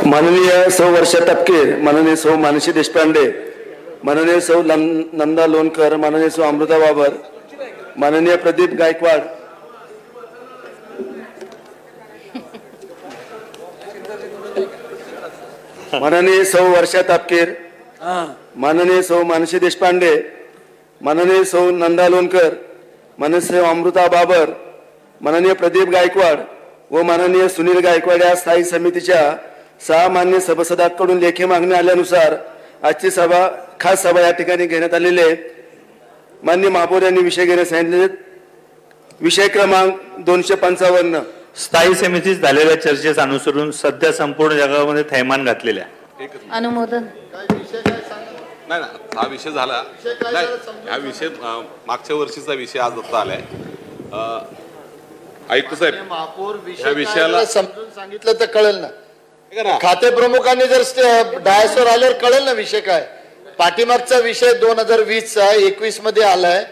माननीय सौ वर्षा तपकीर, माननीय सौ मानसी देशपांडे, माननीय सौ नंदा लोणकर, माननीय सौ अमृता बाबर, माननीय प्रदीप गायकवाड, माननीय सौ वर्षा तपकीर, माननीय सौ मानसी देशपांडे, माननीय सौ नंदा लोणकर, माननीय सौ अमृता बाबर, माननीय प्रदीप गायकवाड व माननीय सुनील गायकवाड या स्थायी समितीच्या 6 मान्य सभासदांकडून लेखी मागणी आल्यानुसार आजची सभा खास सभा या ठिकाणी घेण्यात आलेली आहे। माननीय महापौर यांनी विषय घेण्यास सांगितले। विषय क्रमांक 255 स्थायी समितीत झालेल्या चर्चेस अनुसरून सध्या संपूर्ण जगामध्ये थैमान घातलेल्या अनुमोदन नाही ना, हा विषय झाला नाही, हा विषय मागच्या वर्षीचा विषय आज आता आलाय। आयुक्त साहेब, महापौर या विषयाला समजून सांगितलं तर कळेल ना, खाते प्रमुखांनी जर डायसवर आल्यावर कळेल ना विषय काय। पाठीमागचा विषय 2020 चा 21 मध्ये आलाय,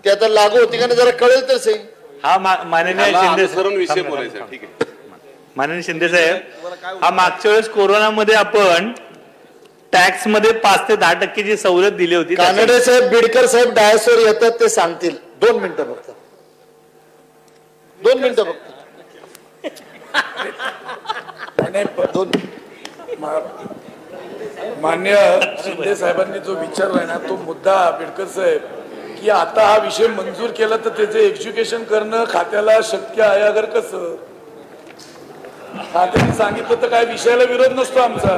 ते आता लागू होती का नाही जरा कळेल तर सही। हा माननीय शिंदे सरून विषय बोलायचा, ठीक आहे माननीय शिंदे साहेब, हा मागच्या वेळेस कोरोनामध्ये आपण टॅक्स मध्ये 5 ते 10% सवलत दिली होती। कानडे साहेब, बिडकर साहेब डायसवर येतात ते सांगतील। 2 मिनिटं फक्त, 2 मिनिटं फक्त। मान्य शिंदे साहेबांनी जो विचारलाय ना तो मुद्दा बिडकर साहेब, की आता हा विषय मंजूर केला तर त्याचे एक्झिक्युशन करणं खात्याला शक्य आहे अगर कसं? खात्याने सांगितलं तर काय विषयाला विरोध नसतो आमचा,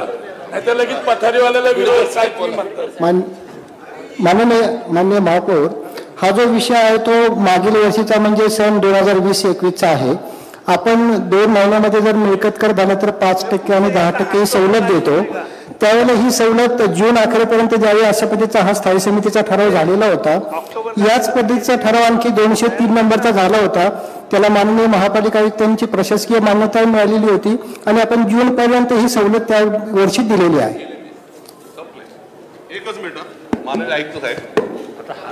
नाही तर लगेच पथारीवाल्याला विरोध काय तुम्ही म्हणतात। माननीय महापौर, हा जो विषय आहे तो मागील वर्षीचा म्हणजे सन 2020-21चा आहे। आपण 2 महिन्यामध्ये जर मिळकत कर झाला तर 5% आणि 10% सवलत देतो। त्यावेळेला ही सवलत जून अखेरपर्यंत द्यावी अशा पद्धतीचा हा स्थायी समितीचा ठराव झालेला होता। याच पद्धतीचा ठराव आणखी 203 नंबरचा झाला होता, त्याला माननीय महापालिका आयुक्तांची प्रशासकीय मान्यता मिळालेली होती आणि आपण जून पर्यंत ही सवलत त्या वर्षी दिलेली आहे। एकच मिनिट, माननीय आयुक्त साहेब,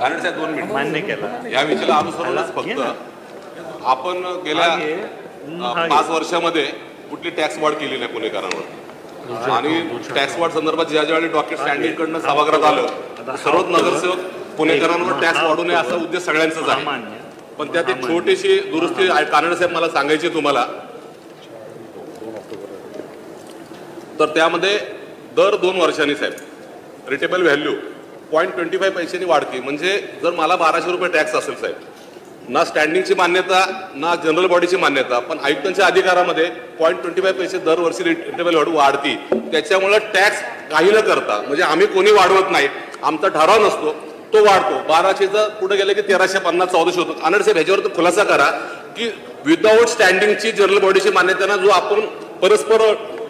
कानडे साहेब 2 मिनिट मान्य केला। या विषयाला अनुसरूनच फक्त आपण गेल्या 5 वर्षामध्ये कुठली टॅक्स वाढ केली नाही पुणेकरांवर, आणि टॅक्स वाढ संदर्भात ज्या ज्यावेळी डॉक्टर स्टँडिंग कडनं सभागृहात आलं सर्वच नगरसेवक पुणेकरांवर टॅक्स वाढू नये असा उद्देश सगळ्यांचाच आहे। पण त्यात एक छोटीशी दुरुस्ती कानडे साहेब मला सांगायची तुम्हाला, तर त्यामध्ये दर 2 वर्षांनी साहेब रिटेबल व्हॅल्यू 0.25 पैशांनी वाढते। म्हणजे जर मला 1200 रुपये टॅक्स असेल साहेब, ना स्टँडिंगची मान्यता ना जनरल बॉडीची मान्यता, पण आयुक्तांच्या अधिकारामध्ये 0.25 पैसे दरवर्षी रिटेबल व्हॅल्यू वाढती। त्याच्यामुळे टॅक्स काही न करता, म्हणजे आम्ही कोणी वाढवत नाही, आमचा ठराव नसतो तो वाढतो। 1200चा पुढे गेले की 1350 1400 होतो। कानडे साहेब, ह्याच्यावर खुलासा करा की विदाऊट स्टँडिंगची जनरल बॉडीची मान्यता जो आपण परस्पर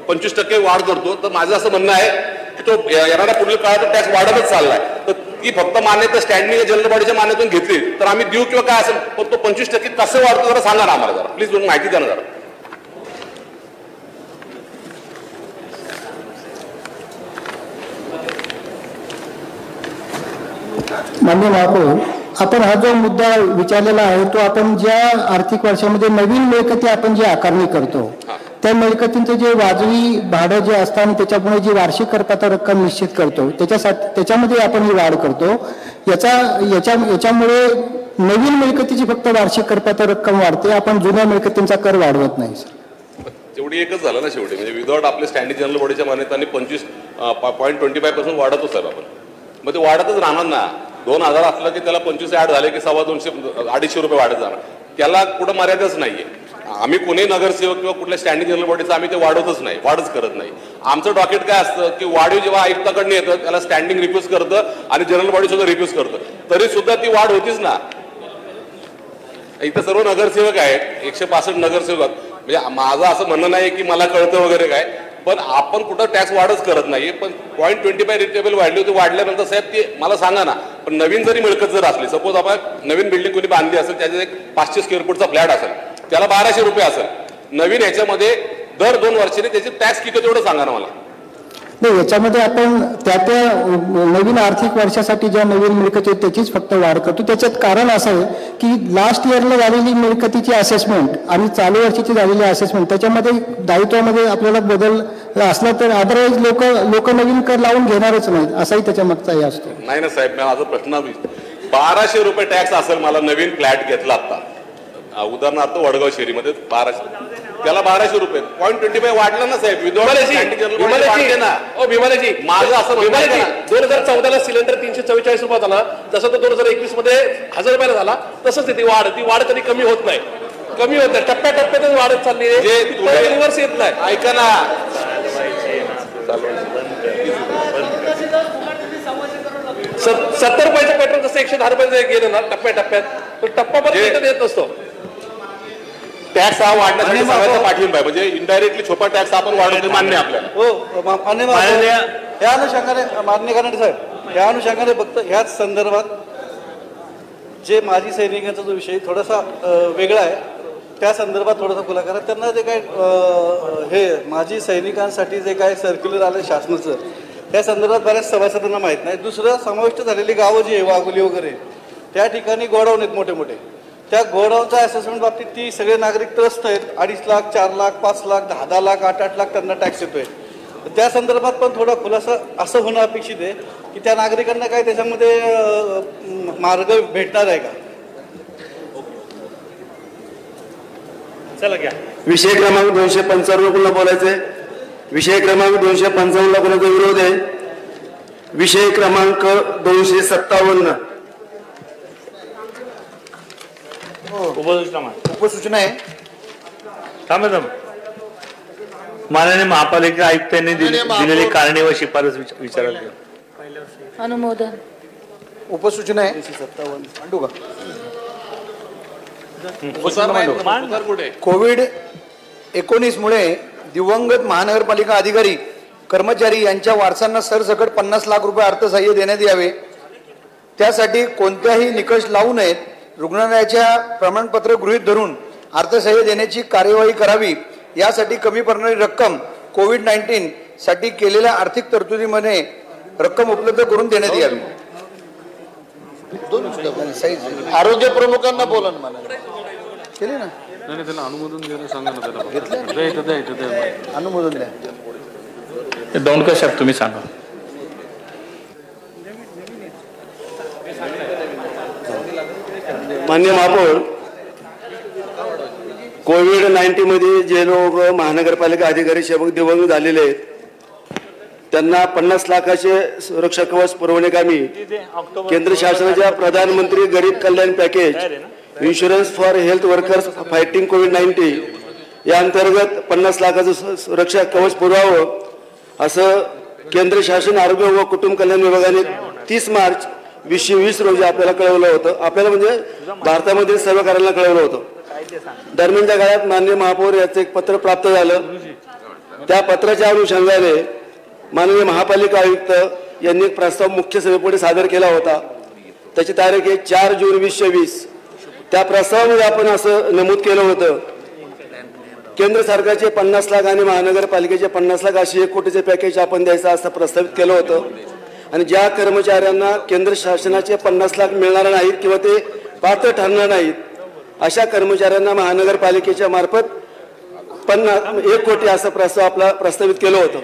25% वाढ करतो, तर माझं असं म्हणणं आहे की तो येणाऱ्या पुढील काळात टॅक्स वाढतच चाललाय। तर ती फक्त मान्यता स्टँडिंग जनरल बॉडीच्या मान्यतेतून घेतली तर आम्ही देऊ किंवा काय असेल, पण तो 25% कसं वाढतो जरा सांगा ना आम्हाला, जरा प्लीज माहिती द्या ना जरा। माननीय महापौर, आपण हा जो मुद्दा विचारलेला आहे तो आपण ज्या आर्थिक वर्षामध्ये नवीन मिळकती आपण जी आकारणी करतो त्या मिळकतींचं जे वाजवी भाडं जे असतं आणि त्याच्यामुळे जी वार्षिक करपात्र रक्कम निश्चित करतो त्याच्यामध्ये आपण ही वाढ करतो। याच्यामुळे नवीन मिळकतीची फक्त वार्षिक करपात्र रक्कम वाढते, आपण जुन्या मिळकतींचा कर वाढवत नाही सर। तेवढी एकच झालं ना शेवटी, म्हणजे विदाऊट आपले स्टँडिंग जनरल बॉडीच्या मान्यतांनी 25.25% वाढतच साहेब आपण, मग ते वाढतच राहणार ना। 2000 असलं की त्याला 25 ऍड झाले की 250-250 रुपये वाढत जाणार, त्याला कुठं मर्यादाच नाहीये। आम्ही कोणी नगरसेवक किंवा कुठल्या स्टँडिंग जनरल बॉडीचं आम्ही ते वाढवतच नाही, वाढच करत नाही। आमचं डॉक्युमेंट काय असतं की वाढीव जेव्हा आयुक्ताकडनं येतं त्याला स्टँडिंग रिफ्यूज करतं आणि जनरल बॉडी सुद्धा रिफ्यूज करतं, तरी सुद्धा ती वाढ होतीच ना। इथं सर्व नगरसेवक आहेत, 165 नगरसेवक, म्हणजे माझं असं म्हणणं नाही की मला कळतं वगैरे काय, पण आपण कुठं टॅक्स वाढच करत नाही। पण 0.25 रिटेबल व्हॅल्यू ते वाढल्यानंतर साहेब ते मला सांगा ना, पण नवीन जरी मिळकत जर असली, सपोज आपण नवीन बिल्डिंग कोणी बांधली असेल, त्याच्यात एक 500 स्क्वेअर फूटचा फ्लॅट असेल, त्याला 1200 रुपये असेल, नवीन ह्याच्यामध्ये दर 2 वर्षांनी त्याची टॅक्स किती तेवढं सांगा ना मला। नाही, याच्यामध्ये आपण त्या नवीन आर्थिक वर्षासाठी ज्या नवीन मिळकती आहेत त्याचीच फक्त वाढ करतो. त्याच्यात कारण असं आहे की लास्ट इयरला झालेली मिळकतीची असेसमेंट आणि चालू वर्षाची झालेली असेसमेंट त्याच्यामध्ये दायित्वामध्ये आपल्याला बदल असला तर अदरवाईज लोक नवीन कर लावून घेणारच नाहीत, असाही त्याच्या मागचा हे असतो. नाही ना साहेब, माझा प्रश्न 1200 रुपये टॅक्स असेल मला नवीन फ्लॅट घेतला आता, उदाहरणार्थ वडगाव शहरीमध्ये 1200, त्याला 1200 रुपये 0.25 वाढलं ना साहेब. भीमालेजी माझं असं 2014ला सिलेंडर 344 रुपये झाला, जसं तो 2021 मध्ये 1000 रुपयाला झाला, तसंच ती वाढ कधी कमी होत नाही, टप्प्याटप्प्यातच वाढत चालली आहे, रिव्हर्स येत नाही. ऐका ना, 70 रुपयाचं पेट्रोल जसं 110 रुपयाचं गेलं ना टप्प्याटप्प्यात, टप्पा पण येत नसतो. टॅक्स हा वाढण्यासाठी सगळ्यांचा पाठिंबा आहे, म्हणजे इनडायरेक्टली छोटा टॅक्स आपण वाढवतो मान्य आपल्याला. हो मान्य. या अनुषंगाने मान्य करणारे साहेब, या अनुषंगाने फक्त ह्याच संदर्भात जे माजी सैनिकांचा जो विषय थोडासा वेगळा आहे त्या संदर्भात थोडासा खुला करा. त्यांना जे काय हे माजी सैनिकांसाठी जे काय सर्क्युलर आलं शासनाचं त्या संदर्भात बऱ्याच सभासदांना माहीत नाही. दुसरं समाविष्ट झालेली गावं जी आहे वाघोली वगैरे त्या ठिकाणी गोडाऊन आहेत मोठे मोठे, त्या गोडाऊनच्या असेसमेंट बाबतीत ती सगळे नागरिक त्रस्त आहेत. 2.5 लाख 4 लाख 5 लाख 10 लाख 8 लाख त्यांना टॅक्स येतोय. त्या संदर्भात पण थोडा खुलासा असं होणं अपेक्षित आहे की त्या नागरिकांना काय त्याच्यामध्ये मार्ग भेटणार आहे का. चला घ्या. विषय क्रमांक 255 पुन्हा बोलायचंय. विषय क्रमांक 255 ला कोणाचा विरोध आहे? विषय क्रमांक 257 उपसूचना आहे. माननीय महापालिका आयुक्तांनी दिलेली कारणे व शिफारस विचारायला. अनुमोदन. उपसूचना आहे. मांडू का? कोविड-19 मुळे दिवंगत महानगरपालिका अधिकारी कर्मचारी यांच्या वारसांना सरसकट 50 लाख रुपये अर्थसहाय्य देण्यात यावे. त्यासाठी कोणत्याही निकष लावू नयेत. रुग्णालयाच्या प्रमाणपत्र गृहीत धरून अर्थसहाय्य देण्याची कार्यवाही करावी. यासाठी कमी पडणारी रक्कम कोविड-19 साठी केलेल्या आर्थिक तरतुदीमध्ये रक्कम उपलब्ध करून देण्यात यावी. आरोग्य प्रमुखांना बोला ना, मला केले ना. त्याला अनुमोदन द्यायला सांगा ना, त्याला अनुमोदन द्या. दौंडकर साहेब तुम्ही सांगा. मान्य महापौर, कोविड-19 मध्ये जे लोक महानगरपालिका अधिकारी सेवक दिवंगत झालेले आहेत त्यांना 50 लाखाचे सुरक्षा कवच पुरवण्याकामी केंद्र शासनाच्या प्रधानमंत्री गरीब कल्याण package insurance for health workers fighting कोविड-19 या अंतर्गत 50 लाखाचं सुरक्षा कवच पुरवावं असं केंद्र शासन आरोग्य व कुटुंब कल्याण विभागाने 30 मार्च 2020 रोजी आपल्याला कळवलं होतं. आपल्याला म्हणजे भारतामधील सर्व कार्यालयाला कळवलं होतं. दरम्यानच्या काळात माननीय महापौर याचं एक पत्र प्राप्त झालं. त्या पत्राच्या अनुषंगाने माननीय महापालिका आयुक्त यांनी एक प्रस्ताव मुख्य सभेपुढे सादर केला होता. त्याची तारीख आहे 4 जून 2020. त्या प्रस्तावामध्ये आपण असं नमूद केलं होतं, केंद्र सरकारचे 50 लाख आणि महानगरपालिकेचे 50 लाख अशी 1 कोटीचे पॅकेज आपण द्यायचं असं प्रस्तावित केलं होतं. आणि ज्या कर्मचाऱ्यांना केंद्र शासनाचे 50 लाख मिळणार नाहीत किंवा ते पात्र ठरणार नाहीत अशा कर्मचाऱ्यांना महानगरपालिकेच्या मार्फत 1 कोटी असा प्रस्ताव आपला प्रस्तावित केलं होतं.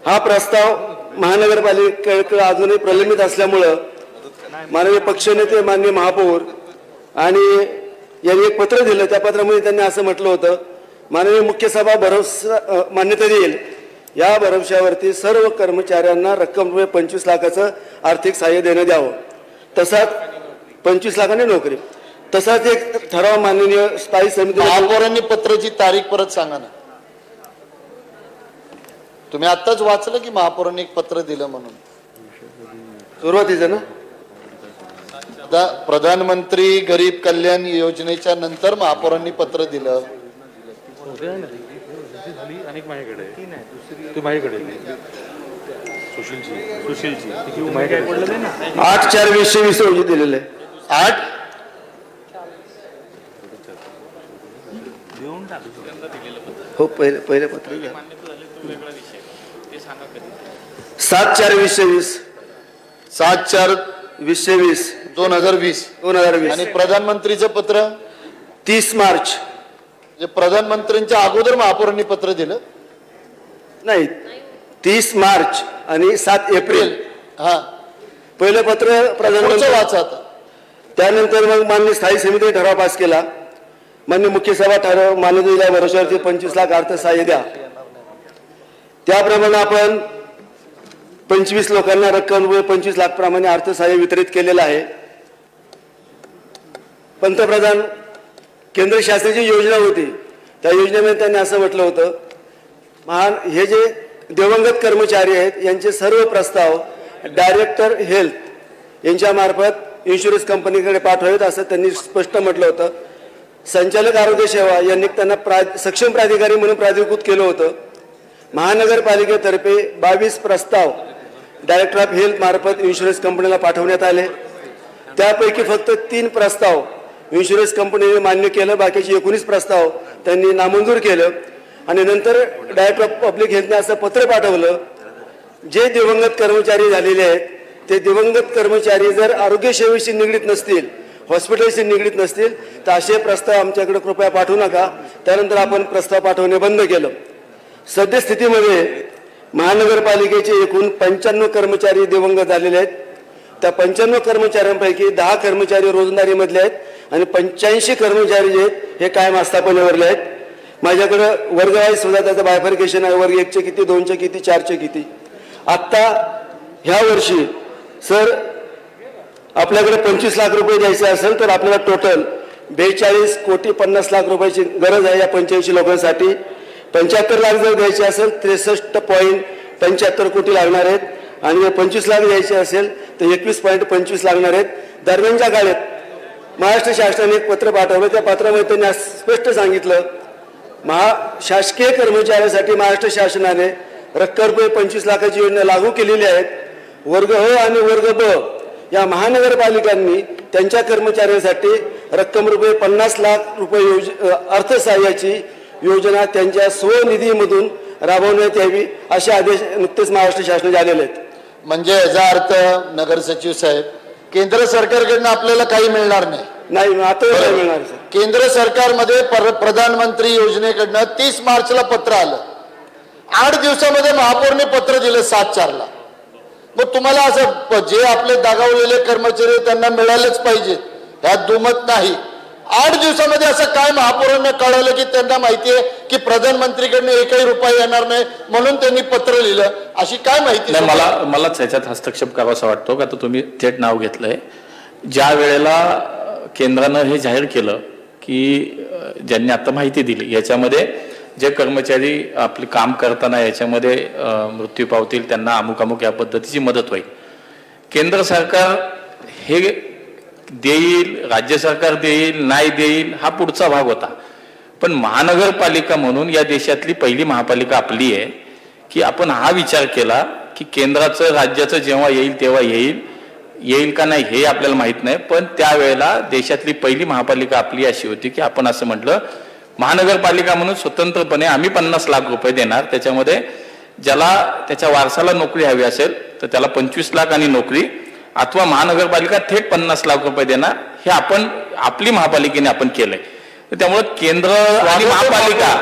हा प्रस्ताव महानगरपालिकेकडे अजूनही प्रलंबित असल्यामुळं माननीय पक्षनेते माननीय महापौर आणि यांनी एक पत्र दिलं. त्या पत्रामध्ये त्यांनी असं म्हटलं होतं, माननीय मुख्य सभा भरोसा मान्यता देईल. या भरोश्यावरती सर्व कर्मचाऱ्यांना रक्कम रुपये 25 लाखाचं आर्थिक सहाय्य देण्यात यावं. तसाच 25 लाखाने नोकरी. तसाच एक ठराव माननीय स्थायी समिती महापौरांनी पत्राची तारीख परत सांगा ना. तुम्ही आत्ताच वाचलं की महापौरांनी एक पत्र दिलं म्हणून सुरुवातीचं ना. प्रधानमंत्री गरीब कल्याण योजनेच्या नंतर महापौरांनी पत्र दिलं. 8/4/2020 रोजी दिलेलं आहे. 8 हो, पहिले पत्र घ्या. 7/4/2020 7/4/2020 2020 आणि प्रधानमंत्रीचं पत्र 30 मार्च. प्रधानमंत्र्यांच्या अगोदर महापौरांनी पत्र दिलं नाही, 30 मार्च आणि 7 एप्रिल. हा, पहिलं पत्र प्रधानमंत्री वाचा आता. त्यानंतर मग मान्य स्थायी समितीने ठराव पास केला. मान्य मुख्य सभा ठराव मान्य दिल्या वर्षावरती 25 लाख अर्थसहाय्य द्या. त्याप्रमाणे आपण 25 लोकांना रक्कम 25 लाख प्रमाणे अर्थसहाय्य वितरित केलेलं आहे. पंतप्रधान केंद्र शासनाची योजना होती, त्या योजनेमध्ये त्यांनी असं म्हटलं होतं, हे जे दिवंगत कर्मचारी आहेत यांचे सर्व प्रस्ताव डायरेक्टर हेल्थ यांच्या मार्फत इन्शुरन्स कंपनीकडे पाठवावेत असं त्यांनी स्पष्ट म्हटलं होतं. संचालक आरोग्य सेवा यांनी त्यांना सक्षम प्राधिकारी म्हणून प्राधिकृत केलं होतं. महानगरपालिकेतर्फे 22 प्रस्ताव डायरेक्टर ऑफ हेल्थ मार्फत इन्शुरन्स कंपनीला पाठवण्यात आले. त्यापैकी फक्त 3 प्रस्ताव इन्शुरन्स कंपनीने मान्य केलं, बाकीचे 19 प्रस्ताव त्यांनी नामंजूर केलं. आणि नंतर डायरेक्टर ऑफ पब्लिक हेल्थने असं पत्र पाठवलं, जे दिवंगत कर्मचारी झालेले आहेत ते दिवंगत कर्मचारी जर आरोग्य सेवेशी निगडीत नसतील, हॉस्पिटलशी निगडीत नसतील तर असे प्रस्ताव आमच्याकडे कृपया पाठवू नका. त्यानंतर आपण प्रस्ताव पाठवणे बंद केलं. सद्यस्थितीमध्ये महानगरपालिकेचे एकूण 95 कर्मचारी दिवंगत झालेले आहेत. त्या 95 कर्मचाऱ्यांपैकी 10 कर्मचारी रोजंदारीमधले आहेत आणि 85 कर्मचारी जे आहेत हे कायम आस्थापनेवरले आहेत. माझ्याकडं वर्गवाईज सुद्धा त्याचं बायफर्केशन आहे, वर्ग 1चे किती, 2चे किती, 4चे किती. आत्ता ह्या वर्षी सर आपल्याकडे 25 लाख रुपये द्यायचे असेल तर आपल्याला टोटल 42,50,00,000 रुपयाची गरज आहे या 85 लोकांसाठी. 75 लाख जर द्यायचे असेल 63.75 कोटी लागणार आहेत आणि 25 लाख द्यायचे असेल तर 21.25 लागणार आहेत. दरम्यानच्या काळात महाराष्ट्र शासनाने एक पत्र पाठवलं. त्या पत्रामध्ये त्यांनी स्पष्ट सांगितलं, शासकीय कर्मचाऱ्यांसाठी महाराष्ट्र शासनाने रक्कम रुपये 25 लाखाची योजना लागू केलेली आहेत. वर्ग अ आणि वर्ग ब या महानगरपालिकांनी त्यांच्या कर्मचाऱ्यांसाठी रक्कम रुपये 50 लाख रुपये अर्थसहाय्याची योजना त्यांच्या स्वनिधीमधून राबवण्यात यावी असे आदेश नुकतेच महाराष्ट्र शासनाने आलेले आहेत. म्हणजे याचा अर्थ नगर सचिव साहेब, केंद्र सरकारकडनं आपल्याला काही मिळणार नाही. आता नाही मिळणार सर. केंद्र सरकारमध्ये प्रधानमंत्री योजनेकडनं 30 मार्चला पत्र आलं, 8 दिवसामध्ये महापौरने पत्र दिलं 7/4ला. मग तुम्हाला असं जे आपले दगावलेले कर्मचारी त्यांना मिळालेच पाहिजे ह्यात दुमत नाही. 8 दिवसामध्ये असं काय महापौरांना कळवलं की त्यांना माहितीये की प्रधानमंत्रीकडनं एकही रुपया येणार नाही म्हणून त्यांनी पत्र लिहिलं, अशी काय माहिती? मलाच याच्यात हस्तक्षेप करावासा वाटतो का तुम्ही थेट नाव घेतलंय. ज्या वेळेला केंद्रानं हे जाहीर केलं की ज्यांनी आता माहिती दिली याच्यामध्ये जे कर्मचारी आपले काम करताना याच्यामध्ये मृत्यू पावतील त्यांना अमुक अमुक या पद्धतीची मदत होईल. केंद्र सरकार हे देईल, राज्य सरकार देईल, नाही देईल हा पुढचा भाग होता. पण महानगरपालिका म्हणून या देशातली पहिली महापालिका आपली आहे की आपण हा विचार केला की केंद्राचं राज्याचं जेव्हा येईल तेव्हा येईल का नाही हे आपल्याला माहित नाही. पण त्यावेळेला देशातली पहिली महापालिका आपली अशी होती की आपण असं म्हटलं महानगरपालिका म्हणून स्वतंत्रपणे आम्ही 50 लाख रुपये देणार. त्याच्यामध्ये ज्याला त्याच्या वारसाला नोकरी हवी असेल तर त्याला 25 लाख आणि नोकरी, अथवा महानगरपालिका थेट 50 लाख रुपये देणार. हे आपण आपली महापालिकेने आपण केलंय. त्यामुळे केंद्र आणि महापालिका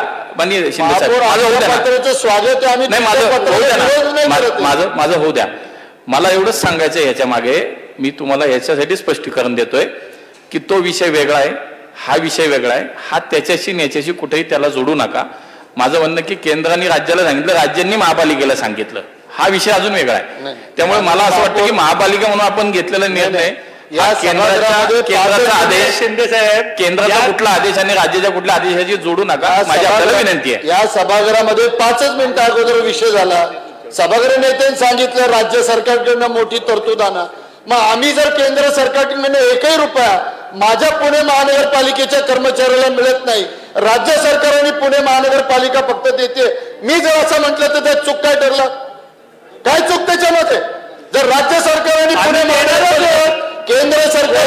माझं होऊ द्या. मला एवढंच सांगायचं याच्या मागे मी तुम्हाला याच्यासाठी स्पष्टीकरण देतोय की तो विषय वेगळा आहे, हा विषय वेगळा आहे. हा त्याच्याशी याच्याशी कुठेही त्याला जोडू नका. माझं म्हणणं की केंद्राने राज्याला सांगितलं, राज्यांनी महापालिकेला सांगितलं, हा विषय अजून वेगळा आहे. त्यामुळे मला असं वाटतं की महापालिका म्हणून आपण घेतलेला निर्णय केंद्राचा आदेश, केंद्राचा कुठला आदेश आणि राज्याच्या कुठल्या आदेशाची जोडू नका, माझी आपल्याला विनंती आहे. या सभागृहामध्ये 5 मिनिटं अगोदर विषय झाला. सभागृह नेत्यांनी सांगितलं राज्य सरकारकडनं मोठी तरतूद आणा. मग आम्ही जर केंद्र सरकारकडनं एकही रुपया माझ्या पुणे महानगरपालिकेच्या कर्मचाऱ्याला मिळत नाही, राज्य सरकारने पुणे महानगरपालिका फक्त देते, मी जर असं म्हटलं तर त्यात चूक काय ठरलं? काय चूक त्याच्यामध्ये? जर राज्य सरकारने पुणे महानगरपालिका केंद्र सरकार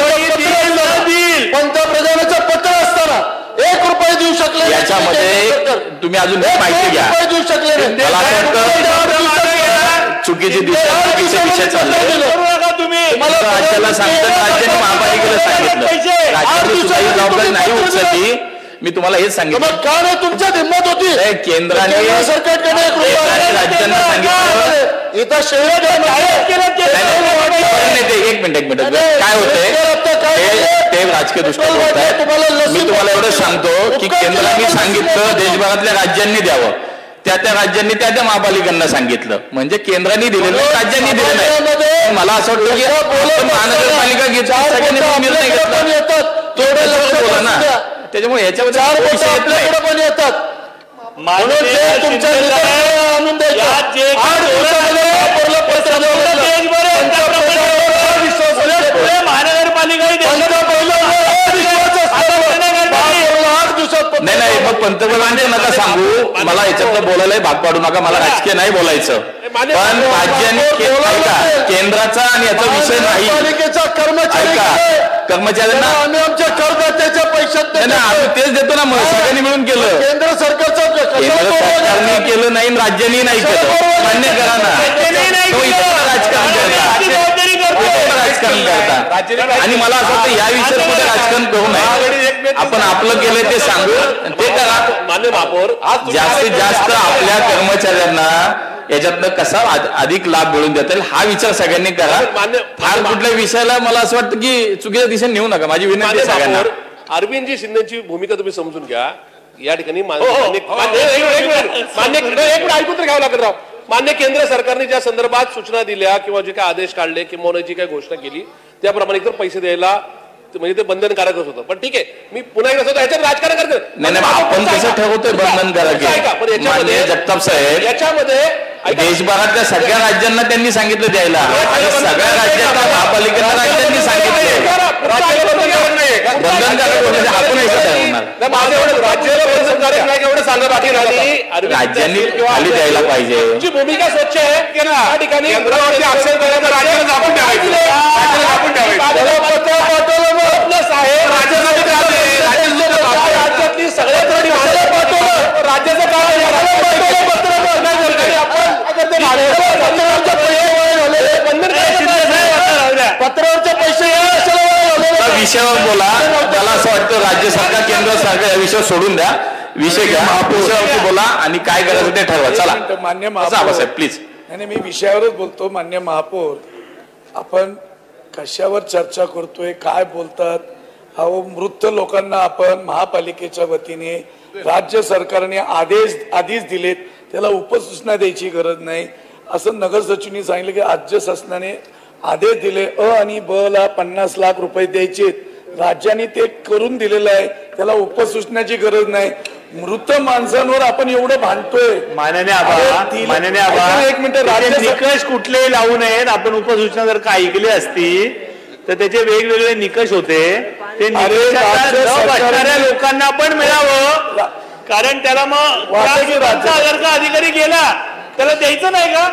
पंतप्रधानाचं पत्र असताना 1 रुपये देऊ शकले नाही. याच्यामध्ये तुम्ही अजून एक माहिती घ्या. रुपये देऊ शकले नाही. मला असं वाटतं चुकीचे विषय चालले. राज्याला सांगतात, राज्याने महापालिकेला सांगितलं, राज्याने सुद्धा जबाबदारी नाही उचलली. मी तुम्हाला हेच सांगितलं, का नाही तुमच्यात हिंमत होती. केंद्राने राज्यांना सांगितलं. इथं शहर एक मिनिट काय होतंय ते राजकीय दृष्ट्या होत आहे. मी तुम्हाला एवढं सांगतो की केंद्राने सांगितलं देशभरातल्या राज्यांनी द्यावं, त्या राज्यांनी त्या महापालिकांना सांगितलं, म्हणजे केंद्राने दिलेलं राज्यांनी दिलेलं नाही. मला असं वाटतं की महानगरपालिका घेतो सगळ्यांनी निर्णय घेतला तेवढं लक्ष बोला ना. त्याच्यामुळे याच्यामध्ये पण येतात म्हणून तुमच्या आणून नाही मग पंतप्रधानांचे नका सांगू, मला याच्यातलं बोलायला भाग पाडू नका, मला राजकीय नाही बोलायचं. पण राज्यांनी केंद्राचा आणि याचा विषय नाही. कर्मचाऱ्यांना आम्ही आमच्या करदात्याच्या पैशात आम्ही तेच देतो ना. मग सगळ्यांनी मिळून केलं. केंद्र सरकारचं सरकारने केलं नाही, राज्यांनी नाही केलं. मान्य करा ना. राजकारण करता आणि मला असं वाटतं या विषयात कुठे राजकारण करू नये. आपण आपलं केलं ते सांगू, ते करा. मान्य महापौर, जास्तीत जास्त आपल्या कर्मचाऱ्यांना याच्यातनं कसा अधिक लाभ मिळून देता येईल हा विचार सगळ्यांनी करा. फार कुठल्या विषयाला मला असं वाटतं की चुकीच्या दिशेने नेऊ नका. माझी विनंती आहे सगळ्यांना. अरविंदजी शिंदेची भूमिका तुम्ही समजून घ्या. या ठिकाणी मान्य ऐकून तर घ्यावं लागत राव. मान्य केंद्र सरकारने ज्या संदर्भात सूचना दिल्या किंवा जे काही आदेश काढले किंवा जी काही घोषणा केली त्याप्रमाणे तर पैसे द्यायला म्हणजे ते बंधनकारकच होतं. पण ठीक आहे, मी पुन्हा एकदा याच्यात राजकारण करतो. नाही आपण कसं ठरवतोय बंधनकारक. जगताप साहेब, याच्यामध्ये देशभरातल्या सगळ्या राज्यांना त्यांनी सांगितलं द्यायला आणि सगळ्या राज्यांना महापालिकेच्या राज्यांनी सांगितलं बंधनकारक म्हणजे आपण राज्यांनी खाली द्यायला पाहिजे. तुमची भूमिका स्वच्छ आहे की ना या ठिकाणी राज्यातली सगळ्यात राज्याचं काम पत्रावरचे पैसे विषयावर बोला. मला असं वाटतं राज्य सरकार केंद्र सरकार या विषयावर सोडून द्या. विषय घ्या, विषयावरती बोला आणि काय करायचं ते ठरवा. चला मान्य महापौर, प्लीज. नाही मी विषयावरच बोलतो. मान्य महापौर, आपण कशावर चर्चा करतोय, काय बोलतात? अहो, मृत लोकांना आपण महापालिकेच्या वतीने राज्य सरकारने आदेश दिलेत, त्याला उपसूचना द्यायची गरज नाही असं नगर सचिवांनी सांगितलं की राज्य शासनाने आदेश दिले. अ आणि ब ला 50 लाख रुपये द्यायचे, राज्याने ते करून दिलेलं आहे, त्याला उपसूचनाची गरज नाही. मृत माणसांवर आपण एवढं भांडतोय. माननीय एक मिनिट, राज्य निकष कुठलेही लावू नयेत. आपण उपसूचना जर का ऐकली असती तर त्याचे वेगवेगळे निकष होते. ते बसणाऱ्या लोकांना पण मिळावं, कारण त्याला मग जर का अधिकारी गेला त्याला द्यायचं नाही का,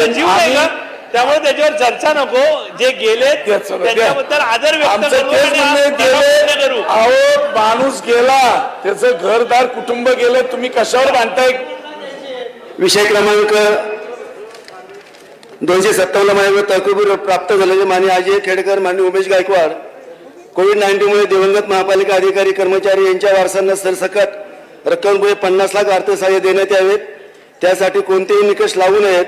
जीव नाही का? त्यामुळे त्याच्यावर चर्चा नको. जे गेले त्याच्याबद्दल आदर व्यक्त करू. अहो, माणूस गेला, त्याचं घरदार कुटुंब गेलं, तुम्ही कशावर बांधताय? विषय क्रमांक 257 माझ्यावर तहकुबीर प्राप्त झालेले माननीय अजय खेडकर, माननीय उमेश गायकवाड, कोविड-19 मुळे दिवंगत महापालिका अधिकारी कर्मचारी यांच्या वारसांना सरसकट रक्कममुळे 50 लाख अर्थसहाय्य देण्यात यावेत. त्यासाठी कोणतेही निकष लावू नयेत.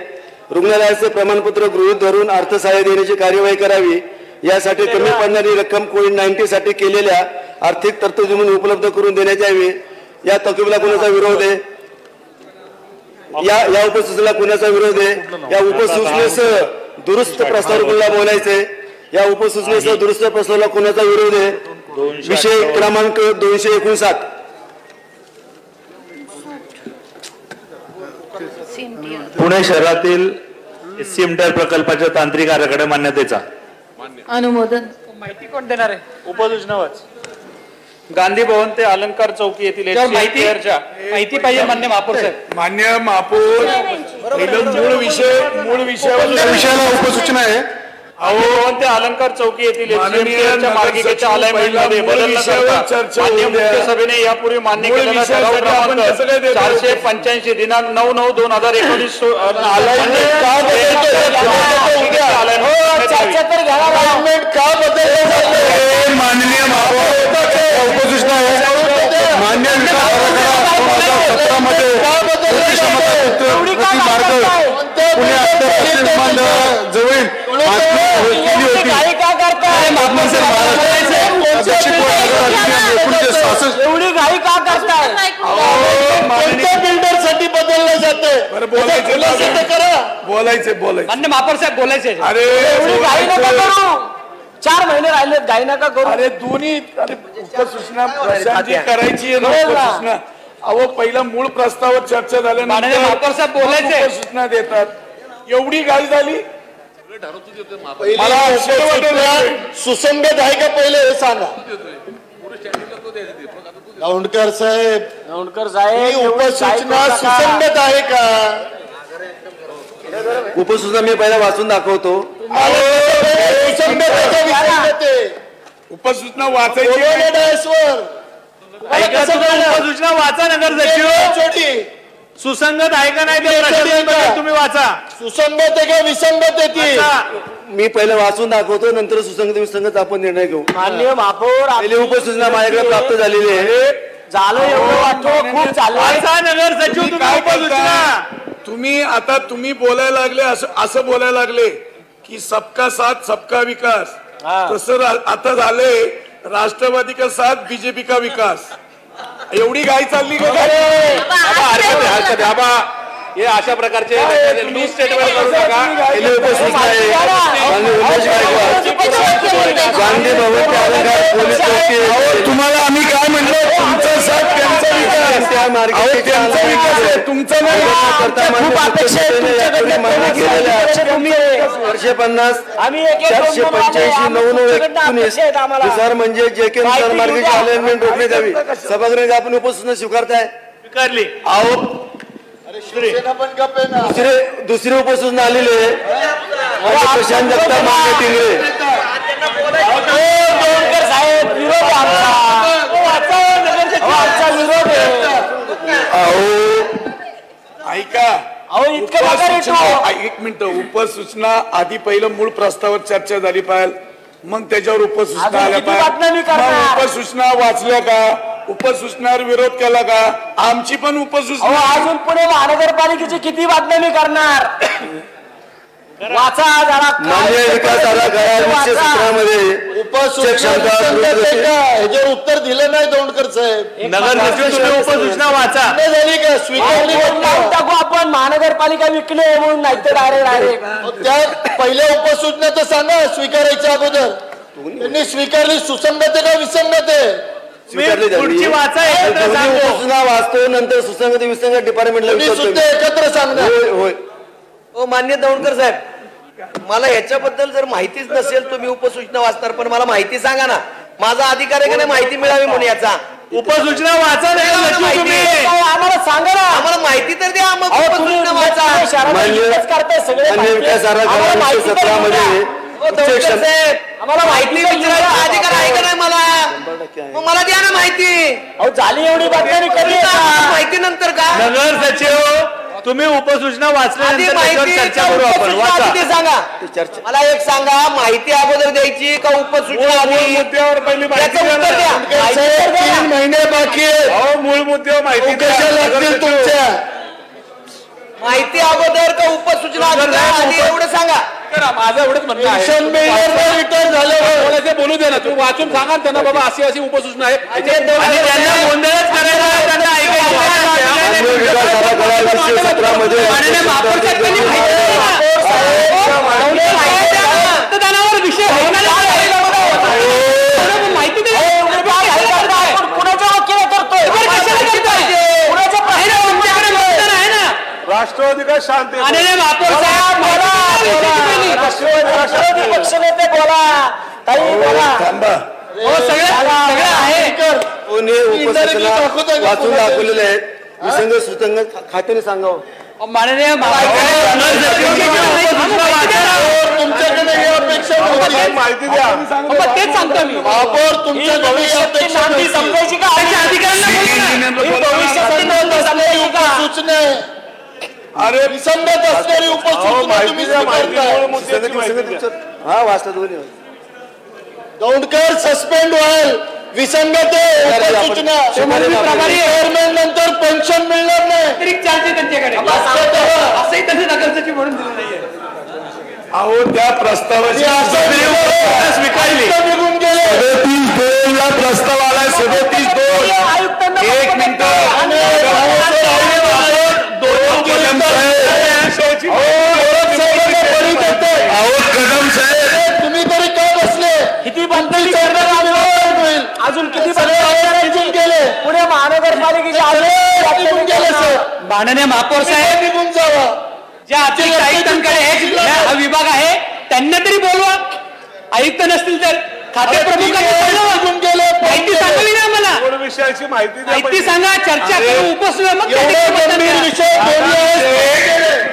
रुग्णालयाचे प्रमाणपत्र गृहीत धरून अर्थसहाय्य देण्याची कार्यवाही करावी. यासाठी कमी पडणारी रक्कम कोविड-19 साठी केलेल्या आर्थिक तरतुदीमधून उपलब्ध करून देण्यात यावी. या तकबीला कोणाचा विरोध आहे? या उपसूचनेला कोणाचा विरोध आहे? या उपसूचनेसह दुरुस्त प्रस्तावाला बोलायचंय. या उपसूचनेसह दुरुस्त प्रस्तावाला कोणाचा विरोध आहे? विषय क्रमांक 259. पुणे शहरातील सिमटर प्रकल्पाच्या तांत्रिक आराखड्या मान्यतेचा अनुमोदन. माहिती कोण देणार आहे? उपसूचनावर गांधी भवन ते अलंकार चौकी येथील माहिती पाहिजे. मान्य महापौर साहेब. मान्य महापौर, मूळ विषयावर विषयाला उपसूचना आहे. ते अलंकार चौकी येथील माननीय SDMच्या मार्गिकेच्या नगरसचिव अलाइनमेंटमध्ये पहिला बदल न विषयावर करता चर्चा माननीय होऊ द्या. मुख्य सभेने यापूर्वी मान्य मूळ केलेला ठराव विषयासाठी आपण क्रमांक कसं काय देतो? 485 दिनांक 9/9/2019 Alignment का बदललं जातं? माननीय उपसूचना आहे मान्य जवळ एवढी घाई का करताय? कोणत्या बिल्डर साठी बदललं जातं? बोलायचे मान्य महापौर साहेब बोलायचे अरे एवढी घाई नका करू. 4 महिने राहिले घाई नका करू. अरे दोन्ही उपसूचना प्रशांती करायची आहे ना उपसूचना. अहो पहिला मूळ प्रस्तावावर चर्चा माननीय झाल्यानंतर महापौर साहेब बोलायचे. उपसूचना देतात. एवढी घाई झाली मला सुसंगत आहे का पहिले हे सांगा. दौंडकर साहेब ही उपसूचना सुसंगत आहे का? उपसूचना मी पहिला वाचून दाखवतो. उपसूचना वाचायची उपसूचना वाचा नगर सचिव सुसंगत आहे का नाही ते प्रश्न तुम्ही वाचा. सुसंगत आहे का विसंगत आहे ती? मी पहिलं वाचून दाखवतो नंतर सुसंगत विसंगत आपण निर्णय घेऊ. माननीय महापौर पहिली उपसूचना माझ्याकडे प्राप्त झालेली आहे. झालं एवढं वाटतं खूप चाललं. वाचा नगर सचिव तुम्ही काय उपसूचना. तुम्ही बोलायला लागले असं बोलायला लागले की सबका साथ सबका विकास. तसं आता झाले राष्ट्रवादी का साथ बीजेपी का विकास. एवढी घाई चालली का? हरकत आहे आबा. हे अशा प्रकारचे न्यूज स्टेटमेंट करू नका. पहिली उपसूचना आहे माननीय उमेश गायकवाड गांधी भवन ते अलंकार पोलीस चौकी. तुम्हाला आम्ही काय म्हणलं तुमचा साथ त्यांचा विकास. त्या मार्गाचे त्यांचा विकास आहे तुमचा नाही. खूप अपेक्षा आहे तुमच्याकडनं. मान्य केलेल्या 450 485 9919 नुसार म्हणजे जे के नुसार मार्गाची अलाइनमेंट रोखण्यात यावी. सभागृहात आपण उपसूचना स्वीकारताय. स्वीकारली. अहो पण गप्प आहे ना. दुसरी उपसूचना आलेली आहे प्रशांत जगताप मान्य टिंगरे. दौंडकर साहेब विरोध आमचा विरोध ऐका इतकं नका रेटू. एक मिनिट. उपसूचना आधी पहिलं मूळ प्रस्तावावर चर्चा झाली पाहिजे मग त्याच्यावर उपसूचना अजून आल्या किती बातम्या करणार? मग उपसूचना वाचल्या का? उपसूचनावर विरोध केला का? आमची पण उपसूचना अजून पुणे महानगरपालिकेची किती बातम्या मी करणार? वाचा जरा. मान्य विकास आराखडा 217 ह्याच्यावर उत्तर दिलं नाही दौंडकर साहेब. नगर सचिव तुम्ही उपसूचना वाचा. झाली का? स्वीकारली टाकू आपण महानगरपालिका विकले म्हणून नाही तर डायरेक्ट त्या पहिल्या उपसूचना तर सांगा स्वीकारायच्या अगोदर. त्यांनी स्वीकारली. सुसंगत आहे का विसंगत आहे? पुढची वाचा एकत्र सांगतो. उपसूचना वाचतो नंतर सुसंगत विसंगत डिपार्टमेंटला सुद्धा एकत्र सांगणार. होय होय. मान्य दौंडकर साहेब, मला ह्याच्याबद्दल जर माहितीच नसेल तुम्ही उपसूचना वाचणार, पण मला माहिती सांगा ना. माझा अधिकार आहे का नाही माहिती मिळावी म्हणून याचा. उपसूचना वाचा नाही तुम्ही. आम्हाला सांगा ना. आम्हाला माहिती तर द्या. मग उपसूचना वाचा. मान्य विकास आराखडा 217 मध्ये दौंडकर साहेब, आम्हाला माहिती विचारायचा अधिकार आहे का नाही मला? मग मला द्या ना माहिती. झाली एवढी बातमी कधी माहिती नंतर का? नगर सचिव तुम्ही उपसूचना वाचल्यानंतर माहिती चर्चा करू आपण. वाचा. सांगा मला एक सांगा. माहिती अगोदर द्यायची का उपसूचना आधी? मुद्द्यावर पहिली माहिती त्याचं उत्तर द्या. 3 महिने बाकी आहेत. मूळ मुद्द्यावर माहिती कशा लागतील तुमच्या? माहिती अगोदर का उपसूचना आधी एवढं सांगा. माझं एवढंच म्हणणं आहे. रिटर्न झालं. बोलू दे ना. तुम्ही वाचून सांगा त्यांना बाबा अशी अशी उपसूचना आहे. त्यांना गोंधळच करायला त्यांना मान्य विकास आराखडा 217 मध्ये विषय माहिती कुणाच्या वकिला करतोय? राष्ट्रवादी का शांती राष्ट्रवादी पक्षनेते बोला. काही बोला. थांबा. उपसूचना वाचून दाखवलेले आहेत. विसंगत सुसंगत खात्याने सांगावं. माननीय तुमच्याकडे ही अपेक्षा माहिती द्या. तेच सांगतो मी. महापौर तुमच्या भविष्यातली नांदी समजायची का सूचना अरे विसंगत असणारी उपसूचना तुम्ही हा वाचलं दोन्ही दौंडकर सस्पेंड व्हाल विसंगत उपसूचना चेअरमॅन नंतर पेन्शन मिळणार नाही अतिरिक्त चार्ज त्यांच्याकडे असंही त्यांनी नगर सचिव म्हणून दिलं नाहीये. अहो त्या प्रस्तावाची स्वीकारली निघून गेले 37-2 ला प्रस्ताव आलाय 37-2 एक मिनिट कदम साहेब तुम्ही तरी काय बसले किती बंदली होईल अजून किती निघून गेले पुणे महानगरपालिकेचे निघून गेले सर माननीय महापौर साहेब निघून जावा ज्या अतिरिक्त आयुक्तांकडे हा विभाग आहे त्यांना तरी बोलवा. आयुक्त नसतील तर खाते प्रमुखांनी गेले माहिती सांगावी ना आम्हाला. विषयाची माहिती सांगा चर्चा करू उपसूया मग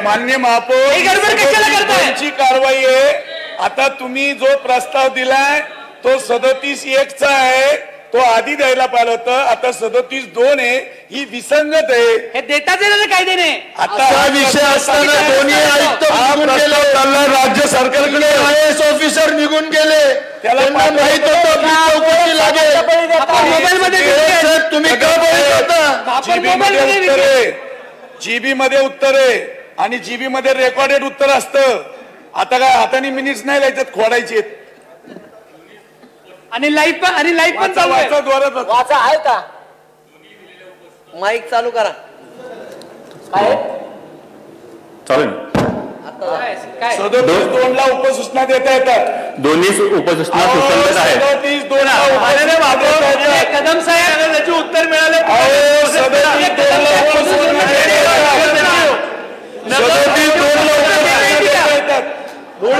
मान्य महापौर ही गडबड कशाला करताय? तुमची कारवाई आहे. आता तुम्ही जो प्रस्ताव दिलाय तो 37-1 चा आहे. तो आधी द्यायला पाहिलं होतं. आता 37-2 आहे. ही विसंगत आहे. हे देताच येणार कायदे नाही. आता हा विषय असताना दोन्ही आयुक्त चालला राज्य सरकारकडे IAS ऑफिसर निघून गेले त्याला माहित होतं चौकशी लागेल मोबाईल मध्ये तुम्ही का बोलत होता जीबी मध्ये उत्तर आहे आणि जीबी मध्ये रेकॉर्डेड उत्तर असतं. आता काय हाताने मिनिट्स नाही लिहायच्यात खोडायची आणि लाईव्ह पण चालू आहे. वाचा आहे का माईक चालू करा. काय चालेल 37-2 ला उपसूचना देता येतात. दोन्ही उपसूचना सुसंगत आहेत. 37-2 ला कदम साहेब त्याचे उत्तर मिळाले. 37-2 ला उपसूचना देता येतात. 37-2 ला उपसूचना देतात. मूळ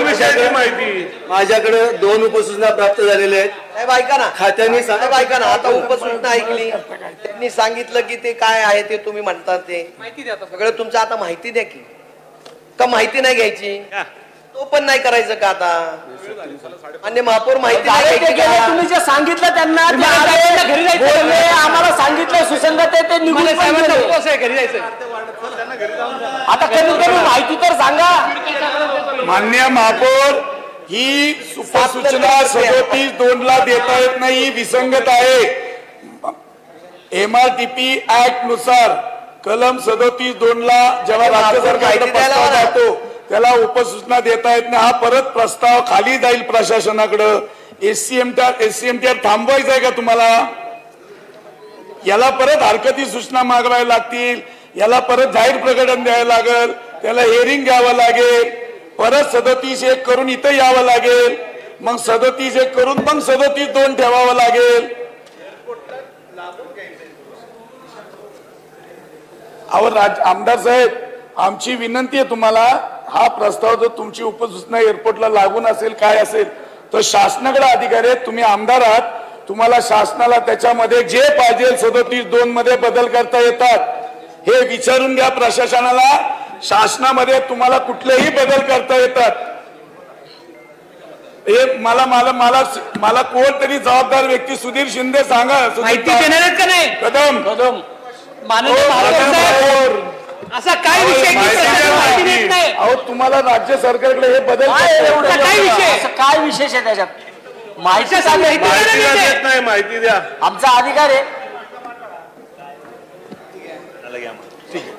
विषयाची माहिती माझ्याकडे 2 उपसूचना प्राप्त झालेल्या आहेत. साहेब ऐका ना खात्याने साहेब ऐका ना आता उपसूचना ऐकली त्यांनी सांगितलं की ते काय आहे ते तुम्ही म्हणतात ते माहिती द्या सगळं तुमचं आता माहिती द्या की का माहिती नाही घ्यायची तो पण नाही करायचं का आता आणि महापौर माहिती नाही घ्यायची का? तुम्ही जे सांगितलं त्यांना घरी जायचं आम्हाला सांगितलं सुसंगत आहे ते निघून घरी जायचं. आता कमीत कमी माहिती तर सांगा. मान्य महापौर ही उपसूचना 37-2 ला देता येत नाही. विसंगत आहे. MRTP ऍक्ट नुसार कलम 37-2 ला जेव्हा राज्य सरकारकडे प्रस्ताव जातो त्याला उपसूचना देता येत नाही. हा परत प्रस्ताव खाली जाईल प्रशासनाकडे. SCMTR थांबवायचा आहे का तुम्हाला? याला परत हरकती सूचना मागवायला लागतील. याला परत जाहीर प्रकटन द्यायला लागेल. त्याला हिअरिंग घ्यावं लागेल. परत 37-1 करून इथं यावं लागेल. मग 37-1 करून मग 37-2 ठेवावं लागेल. आमदार साहेब आमची विनंती आहे तुम्हाला हा प्रस्ताव जर तुमची उपसूचना एअरपोर्टला लागून असेल काय असेल तर शासनाकडे अधिकारी आहेत. तुम्ही आमदार आहात. तुम्हाला शासनाला त्याच्यामध्ये जे पाहिजे 37-2 मध्ये बदल करता येतात हे विचारून घ्या प्रशासनाला. शासनामध्ये तुम्हाला कुठलेही बदल करता येतात. हे मला कोणतरी जबाबदार व्यक्ती सुधीर शिंदे सांगा. माहिती देणार आहेत का नाही? कदम माननीय महापौर साहेब असा काय विषय माहिती देत नाही? अहो तुम्हाला राज्य सरकारकडे हे बदल काय विषय काय विशेष आहे त्याच्यात? माहिती द्या. आमचा अधिकार आहे.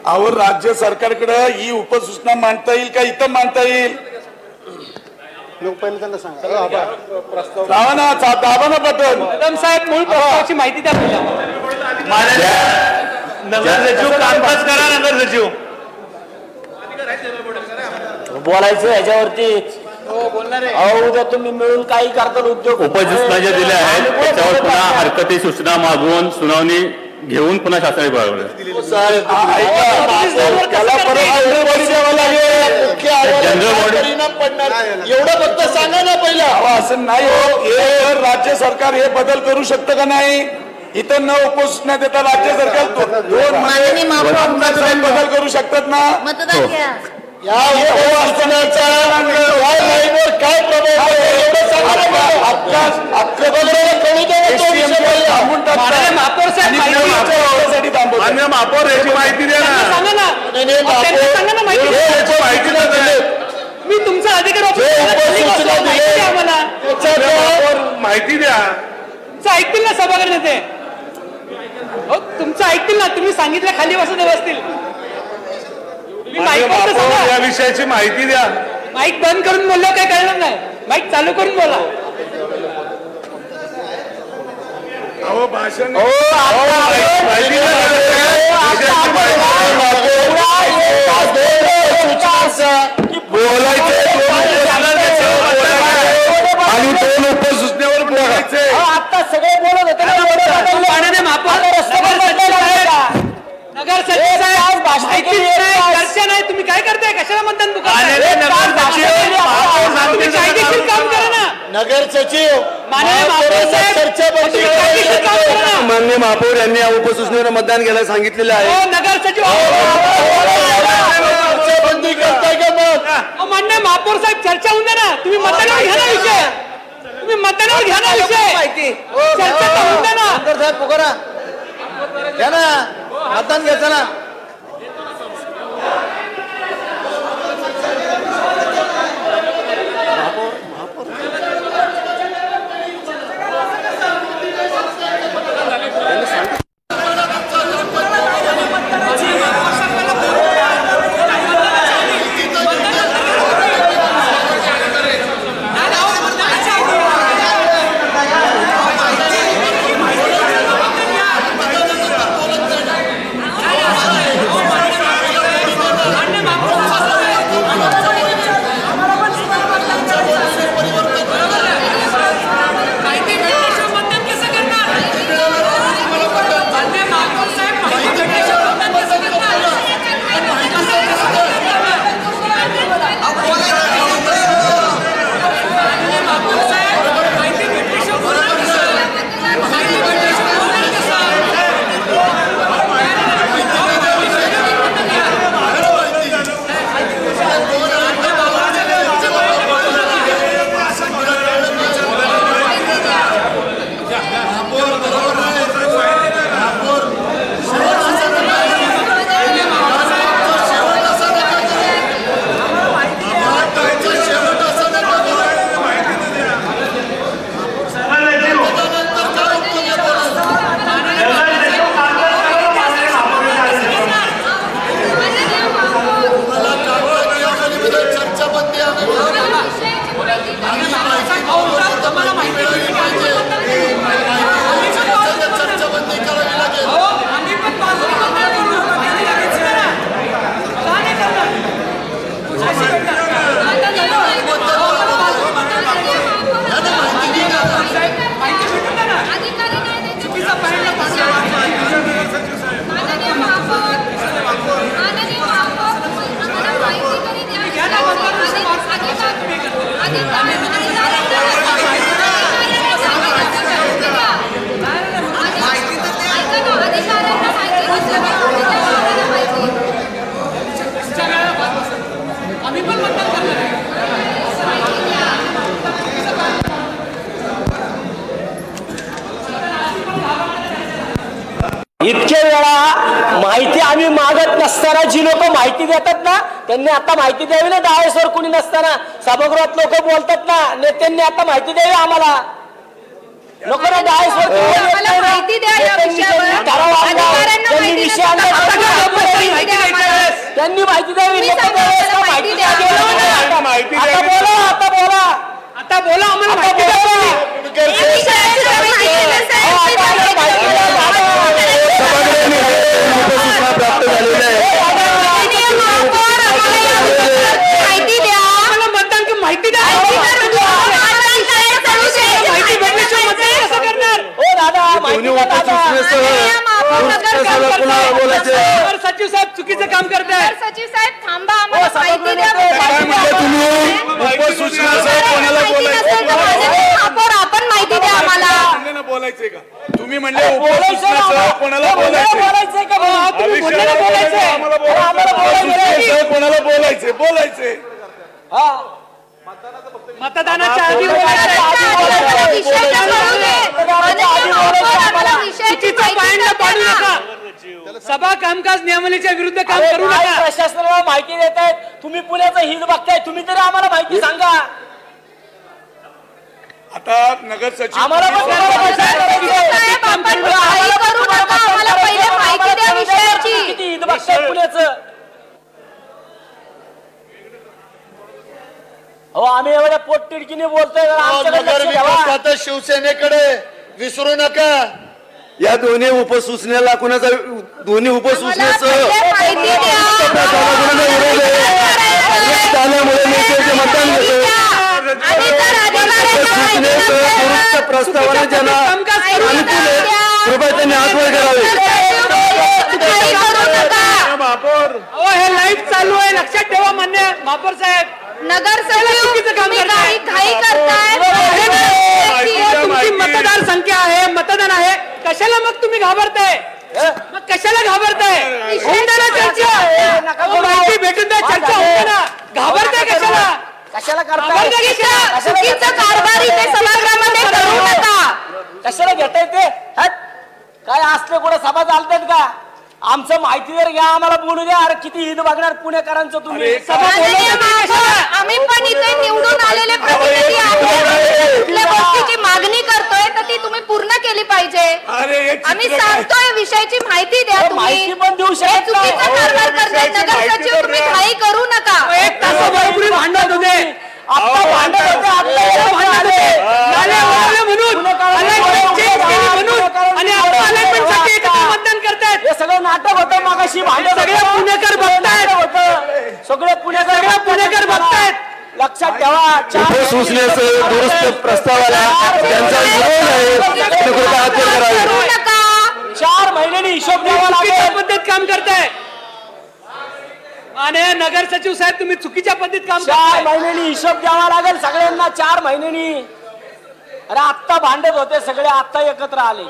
अहो राज्य सरकारकडे ही उपसूचना मांडता येईल का इथं मांडता येईल? दाबा ना बटन. कदम साहेब मूळ प्रस्तावाची माहिती द्या पहिल्या. नगर सचिव कामकाज करा. नगर सचिव बोलायचं याच्यावरती. अहो उद्या तुम्ही मिळून काही करता उद्योग. उपसूचना ज्या दिल्या आहेत त्याच्यावर पुन्हा हरकती सूचना मागवून सुनावणी घेऊन पुन्हा शासनाने बळवलं. परिणाम पडणार एवढं फक्त सांगा ना पहिला. असं नाही हो. हे राज्य सरकार हे बदल करू शकतं का नाही? इथं न उपसूचना देता राज्य सरकार 2 महिने बदल करू शकतात ना? या उपसूचनाचा काय सांगितलं खाली बसून बसतील. या विषयाची माहिती द्या. माईक बंद करून बोललो काय कळलं नाही. माईक चालू करून बोला. अहो भाषण आणि दोन उपसूचनेवर बोलायचे. आता सगळे बोलत होते नगर सचिव साहेब चर्चा नाही. तुम्ही काय करताय? कशाला मतदान काम करा ना. नगर सचिव माननीय महापौर यांनी या उपसूचनेवर मतदान घ्यायला सांगितलेलं आहे. नगर सचिव बंदी करताय का मग? मान्य महापौर साहेब चर्चा होऊन द्या ना. तुम्ही मतदानावर घ्या ना विषय. तुम्ही मतदानावर घ्या ना विषय. चर्चा होऊन द्या ना. साहेब पुकारा घ्या ना. मतदान घ्यायचं ना. इतके वेळा माहिती आम्ही मागत नसताना जी लोक माहिती देतात ना त्यांनी आता माहिती द्यावी ना. डायसवर कुणी नसताना सभागृहात लोक बोलतात ना नेत्यांनी आता माहिती द्यावी आम्हाला. लोक ना डायसवर माहिती द्या या विषयावर. त्यांनी माहिती द्यावी. आता बोला आम्हाला माहिती प्राप्त झालेलं आहे. माहिती द्या. मतदान की माहिती द्या. माहिती भेटल्याशिवाय मतदान कसं करणार? हो दादा सचिव साहेब चुकीचं काम करताय. सचिव साहेब थांबा. आम्हाला माहिती द्या. आपण माहिती द्या आम्हाला. बोलायचंय का तुम्ही म्हणजे कोणाला बोलायचंय का? कोणाला बोलायचंय मतदानाच्या आधी पाडू नका. सभा कामकाज नियमावलीच्या विरुद्ध काम करू नका. प्रशासनाला माहिती देत आहेत. तुम्ही पुण्याचं हित बघताय. तुम्ही तरी आम्हाला माहिती सांगा. आता नगर सचिव आम्हाला बघताय पुण्याचं. हो आम्ही एवढ्या पोटतिडकीने बोलतोय नगर विकास खातं शिवसेनेकडे विसरू नका. या दोन्ही उपसूचनेला कुणाचा दोन्ही उपसूचनेसह झाल्यामुळे मी ते मतदान घेतो. दुरुस्त प्रस्तावना ज्यांना अनुकूल आहे कृपया त्यांनी हात वर करावे. हे लाईव्ह चालू आहे लक्षात ठेवा मान्य महापौर साहेब. तुमची मतदार संख्या आहे मतदान आहे कशाला मग तुम्ही घाबरताय. मग कशाला घाबरताय. चर्चा माहिती भेटून द्या चर्चा होते ना. घाबरताय कशाला कशाला करताय. चुकीचं कारभार इथे सभागृहामध्ये करू नका. कशाला घेताय ते काय असले कुठे सभा चालतात का. आमचं माहिती जर घ्या आम्हाला बोलू द्या. अरे किती ईद बघणार पुणेकरांचं तुम्ही. आम्ही पण इथे निवडून आलेले प्रतिनिधी आहोत. कुठल्या गोष्टीची मागणी करतोय तर ती तुम्ही पूर्ण केली पाहिजे. आम्ही सांगतोय विषयाची माहिती द्या. माहिती पण देऊ शकता. चुकीचा कारभार करताय नगर सचिव तुम्ही घाई करू नका. एक तासापूर्वी भांडत होते आता भांडत होते आता भांडत म्हणून आणि आता अलाइनमेंटसाठी मतदान करतायत. हे सगळं नाटक होतं मागाशी भांडण. सगळे पुणेकर बघतायत. सगळे पुणेकर बघतायत. लक्षात ठेवा उपसूचनेसह दुरुस्त प्रस्तावाला त्यांचा विरोध आहे कृपया हात वर करावे. 4 महिन्यांनी हिशोब द्यावा लागेल. पद्धत काम करताय आणि नगर सचिव साहेब तुम्ही चुकीच्या पद्धतीत काम करताय. 4 महिन्यांनी हिशोब द्यावा लागेल सगळ्यांना 4 महिन्यांनी. अरे आत्ता भांडत होते सगळे आत्ता एकत्र आले.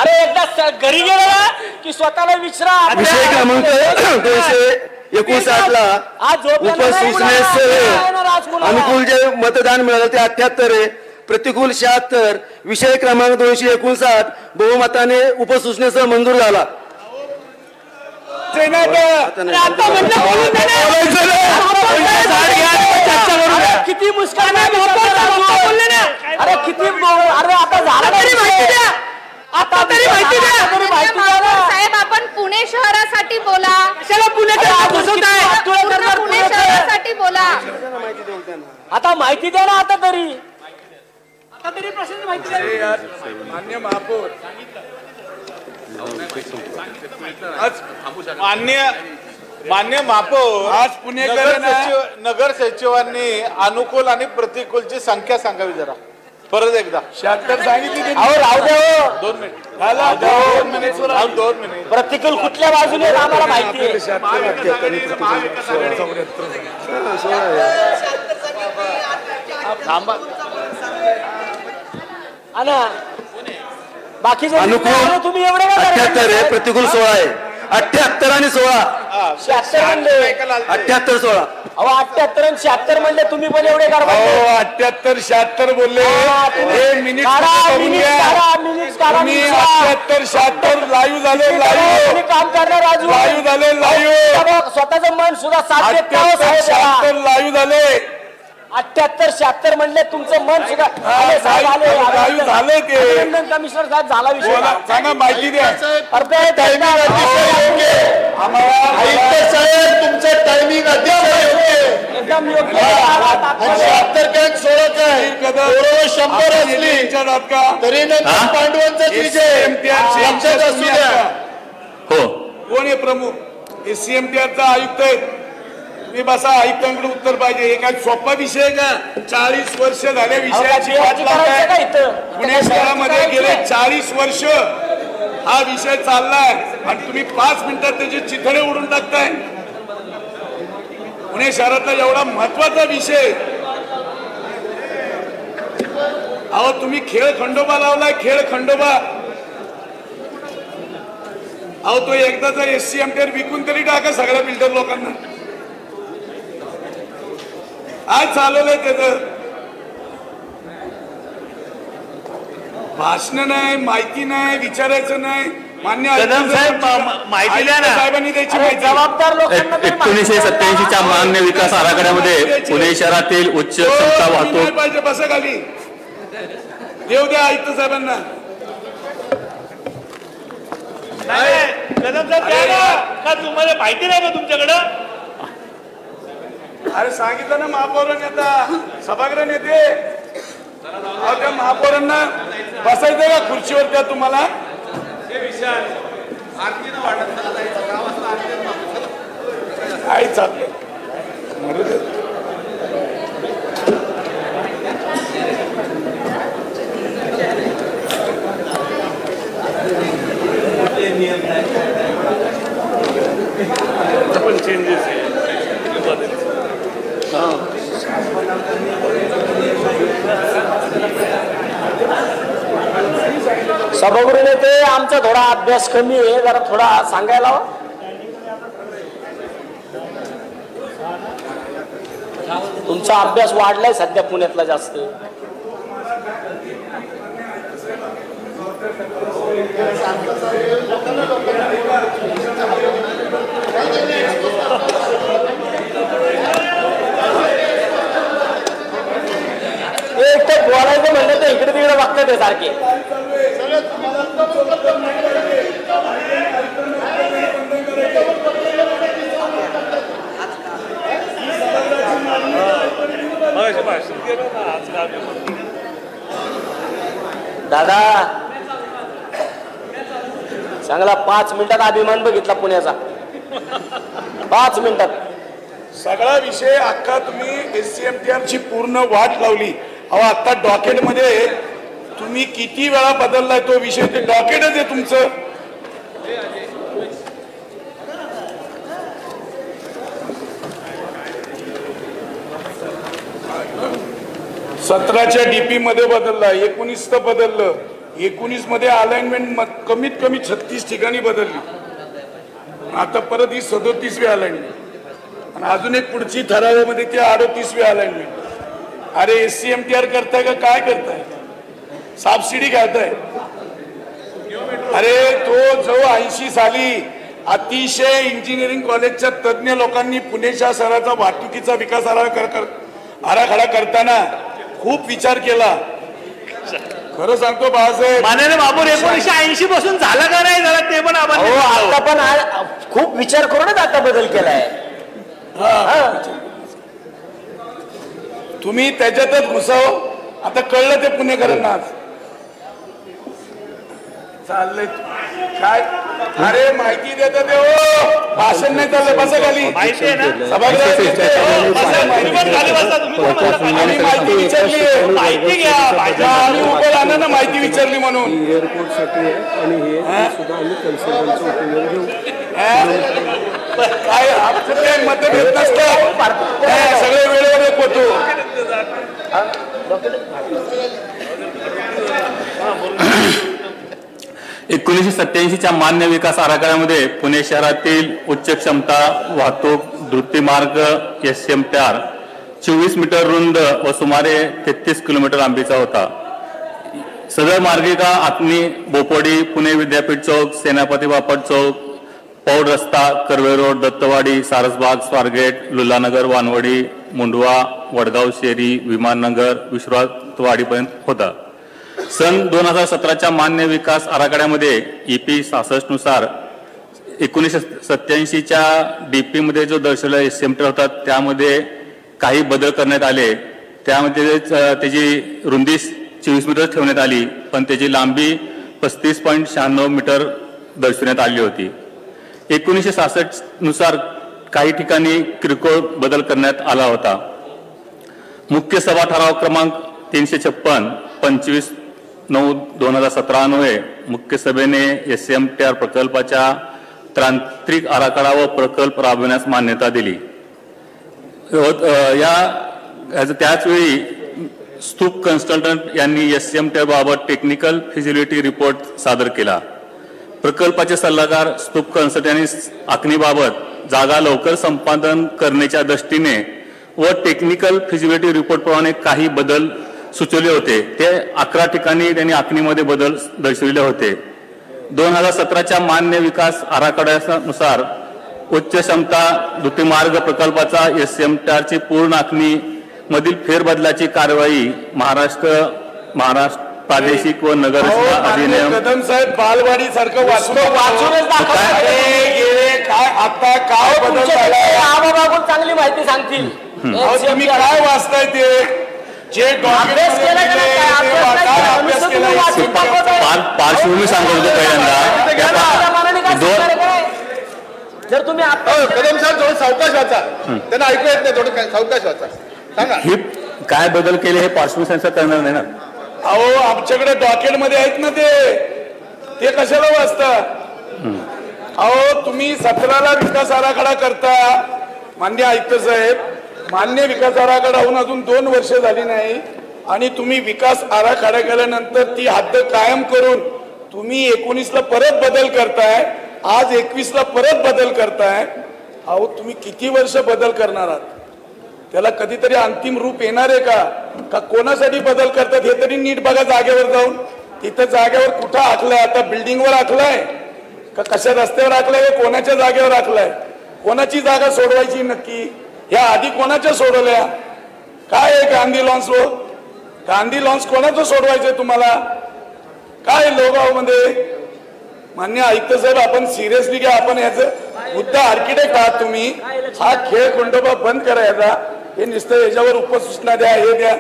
अरे एकदा घरी गेला की स्वतःला विचारा. विषय क्रमांक 259 ला उपसूचनेसह अनुकूल जे मतदान मिळालं ते 78 आहे प्रतिकूल 76. विषय क्रमांक 259 बहुमताने उपसूचनेसह मंजूर झाला. किती मुश्किल अरे किती अरे आता झालं तरी माहिती द्या. आता तरी माहिती द्या साहेब. आपण पुणे शहरासाठी बोला. कशाला पुणे शहरासाठी बोला. आता माहिती द्या ना. आता तरी प्रश्न माहिती द्या. मान्य महापौर मान्य महापौर आज नगर सचिवांनी अनुकूल आणि प्रतिकूलची संख्या सांगावी जरा परत एकदा. 76 सांगितली. राहू द्या 2 मिनिट 2 मिनिट. प्रतिकूल कुठल्या बाजूने आम्हाला माहिती आहे. बाकीचे अनुकूल तुम्ही एवढे 78 आहे प्रतिकूल 16 आहे. 78 आणि 16 78 16. अहो 78 आणि 76 म्हणले तुम्ही पण एवढे करा. 78 76 बोलले. हे मिनिट करून घ्या. तुम्ही 78 76 लाईव्ह झाले. लाईव्ह काम करणार राजू लाईव्ह झाले. लाईव्ह स्वतःचं मन सुद्धा 76 लाईव्ह झाले. 78 76 म्हणले तुमचं मन सुद्धा झालं ते. कमिशनर साहेब झाला विषय. सांगा माहिती द्या. तुमचं टायमिंग एकदम योग्य. 76 काय 16 काय 100 असली तरी पांडवांचाच विजय लक्षात असू द्या. हो कोण आहे प्रमुख. SCMTRचा आयुक्त आहे. मी बसा आयुक्तांकडे उत्तर पाहिजे. हे काय सोपा विषय का. 40 वर्ष झाल्या विषयाची वाट लावताय. पुणे शहरामध्ये गेले 40 वर्ष हा विषय चाललाय आणि तुम्ही 5 मिनिटात त्याचे चिथडे उडून टाकताय. पुणे शहरातला एवढा महत्वाचा विषय. अहो तुम्ही खेळ खंडोबा लावलाय. खेळ खंडोबा अहो तो एकदाचा SCMTR विकून तरी टाका सगळ्या बिल्डर लोकांना. आज चालवलंय त्याच भाषण नाही माहिती नाही विचारायचं नाही. मान्य माहिती द्या ना. साहेबांनी द्यायची माहिती. जबाबदार लोकांना 1987च्या मान्य विकास आराखड्यामध्ये पुणे शहरातील उच्च क्षमता वाहतूक पाहिजे. बसा खाली देऊ द्या आयुक्त साहेबांना. कदम साहेब द्या ना. का तुम्हाला माहिती नाही का तुमच्याकडं? अरे सांगितलं ना महापौरांनी आता सभागृह नेते त्या महापौरांना बसायचं का खुर्चीवर त्या तुम्हाला काय चाललंय पण चेंजेस आहे. सभागृह नेते आमचा थोडा अभ्यास कमी आहे, जरा थोडा सांगायला हवा. तुमचा अभ्यास वाढलाय सध्या पुण्यातला जास्त. एक तर बोलायचं म्हणलं तर इकडे तिकडे बघतात ते सारखे. दादा चांगला 5 मिनिटात अभिमान बघितला पुण्याचा. 5 मिनिटात सगळा विषय अख्खा तुम्ही SCMTR ची पूर्ण वाट लावली. अहो आता डॉकेट मध्ये तुम्ही किती वेळा बदललाय तो विषय, ते डॉकेटच आहे तुमचं. सतराच्या DP मध्ये बदलला, 19 बदललं, 19 मध्ये अलाइनमेंट कमीत कमी 36 ठिकाणी बदलली. आता परत ही 37वी अलाइनमेंट आणि अजून एक पुढची ठरावामध्ये ती 38वी अलाइनमेंट. अरे SCMTR करताय का काय करताय? सबसिडी घालताय. अरे तो जो 80 साली अतिशय इंजिनिअरिंग कॉलेजच्या तज्ञ लोकांनी पुणे शहराचा वाहतुकीचा विकास आराखडा करताना खूप विचार केला. खरं सांगतो बाळासाहेब, माननीय महापौर 1980 पासून झाला का नाही झाला ते पण आता पण खूप विचार करूनच आता बदल केलाय. तुम्ही त्याच्यातच घुसाव. आता कळलं ते पुणेकरांना. चाललंय काय? अरे माहिती देतात ते हो, भाषण नाही चाललं. बसा खाली. माहिती आहे ना सभागृहात माहिती विचारली. माहिती घ्या. आम्ही उभं राहणार ना माहिती विचारली म्हणून. एअरपोर्ट साठी आणि हे सुद्धा आम्ही कन्सल्टंटचा ओपिनियन घेऊ. काय आमचं काही मतभेद नसतं. सगळे वेळेवर एक होतो. 1987च्या मान्य विकास आराखड्यामध्ये पुणे शहरातील उच्च क्षमता वाहतूक द्रुतमार्ग SCMTR 24 मीटर रुंद व सुमारे 33 किलोमीटर लांबीचा होता. सदर मार्गिका आत्मी, बोपोडी, पुणे विद्यापीठ चौक, सेनापती बापट चौक, पौड रस्ता, कर्वे रोड, दत्तवाडी, सारसबाग, स्वारगेट, लुलानगर, वानवडी, मुंडवा, वडगाव शेरी, विमाननगर, विश्वासवाडीपर्यंत होता. सन 2017च्या मान्य विकास आराखड्यामध्ये EP 66 नुसार 1987च्या DP मध्ये जो दर्शवला SCMTR होता त्यामध्ये काही बदल करण्यात आले. त्यामध्ये त्याची रुंदी 24 मीटर ठेवण्यात आली, पण त्याची लांबी 35.96 मीटर दर्शवण्यात आली होती. 1966 नुसार काही ठिकाणी किरकोळ बदल करण्यात आला होता. मुख्य सभा ठराव क्रमांक 356 25/9/2017 अन्वये मुख्य सभेने SCMTR प्रकल्पाच्या तांत्रिक आराखडा व प्रकल्प राबविण्यास मान्यता दिली. त्याचवेळी स्तूप कन्सल्टंट यांनी SCMTR बाबत टेक्निकल फिजिबिलिटी रिपोर्ट सादर केला. प्रकल्पाचे सल्लागार स्तूप कन्सल्टंट यांनी आखणीबाबत जागा लवकर संपादन करण्याच्या दृष्टीने व टेक्निकल फिजिबिलिटी रिपोर्ट प्रमाणे काही बदल सुचवले होते. ते 11 ठिकाणी त्यांनी आखणीमध्ये बदल दर्शविले होते. 2017च्या मान्य विकास आराखड्यानुसार उच्च क्षमता द्रुतमार्ग प्रकल्पाचा SCMTR ची पूर्ण आखणी मधील फेरबदलाची कार्यवाही महाराष्ट्र प्रादेशिक व नगररचना अधिनियम कदम साहेब बालवाडी सारखं वाचूनच काय आता काय बदल झालाय आबाबाबून चांगली माहिती सांगतील. तुम्ही काय वाचताय ते जे अभ्यास केला की नाही, काय अभ्यास नाही, तुम्ही वाचून दाखवताय. पार्श्वभूमी सांगत होतो पहिल्यांदा जर तुम्ही कदम साहेब थोडं सावकाश वाचा, त्यांना ऐकू येत नाही, थोडं सावकाश वाचा सांगा. हे काय बदल केले हे पार्श्वभूमी संस्था करणार नाही ना. अहो आमच्याकडे डॉक्युमेंटमध्ये आहेत ना ते कशाला वाचता. अहो तुम्ही 17ला विकास आराखडा करता मान्य आयुक्त साहेब, मान्य विकास आराखडा होऊन अजून 2 वर्ष झाली नाही आणि तुम्ही विकास आराखडा केल्यानंतर ती हद्द कायम करून तुम्ही 19ला परत बदल करताय, आज 21ला परत बदल करताय. अहो तुम्ही किती वर्ष बदल करणार आहात, त्याला कधीतरी अंतिम रूप येणार आहे का कोणासाठी बदल करतात हे तरी नीट बघा. जागेवर जाऊन तिथं जागेवर कुठं आखलाय, आता बिल्डिंगवर आखलाय का कशा रस्त्यावर आखलाय, कोणाच्या जागेवर आखलाय, कोणाची जागा सोडवायची नक्की, ह्या आधी कोणाच्या सोडवल्या, काय आहे गांधी लॉन्स कोणाचं सोडवायचंय तुम्हाला, काय लोगाव मध्ये. मान्य आयुक्त साहेब आपण सिरियसली घ्या, आपण याचं मुद्दा आर्किटेक्ट आहात तुम्ही, हा खेळ खंडोबा बंद करायचा. हे नुसतं याच्यावर उपसूचना द्या, हे द्या.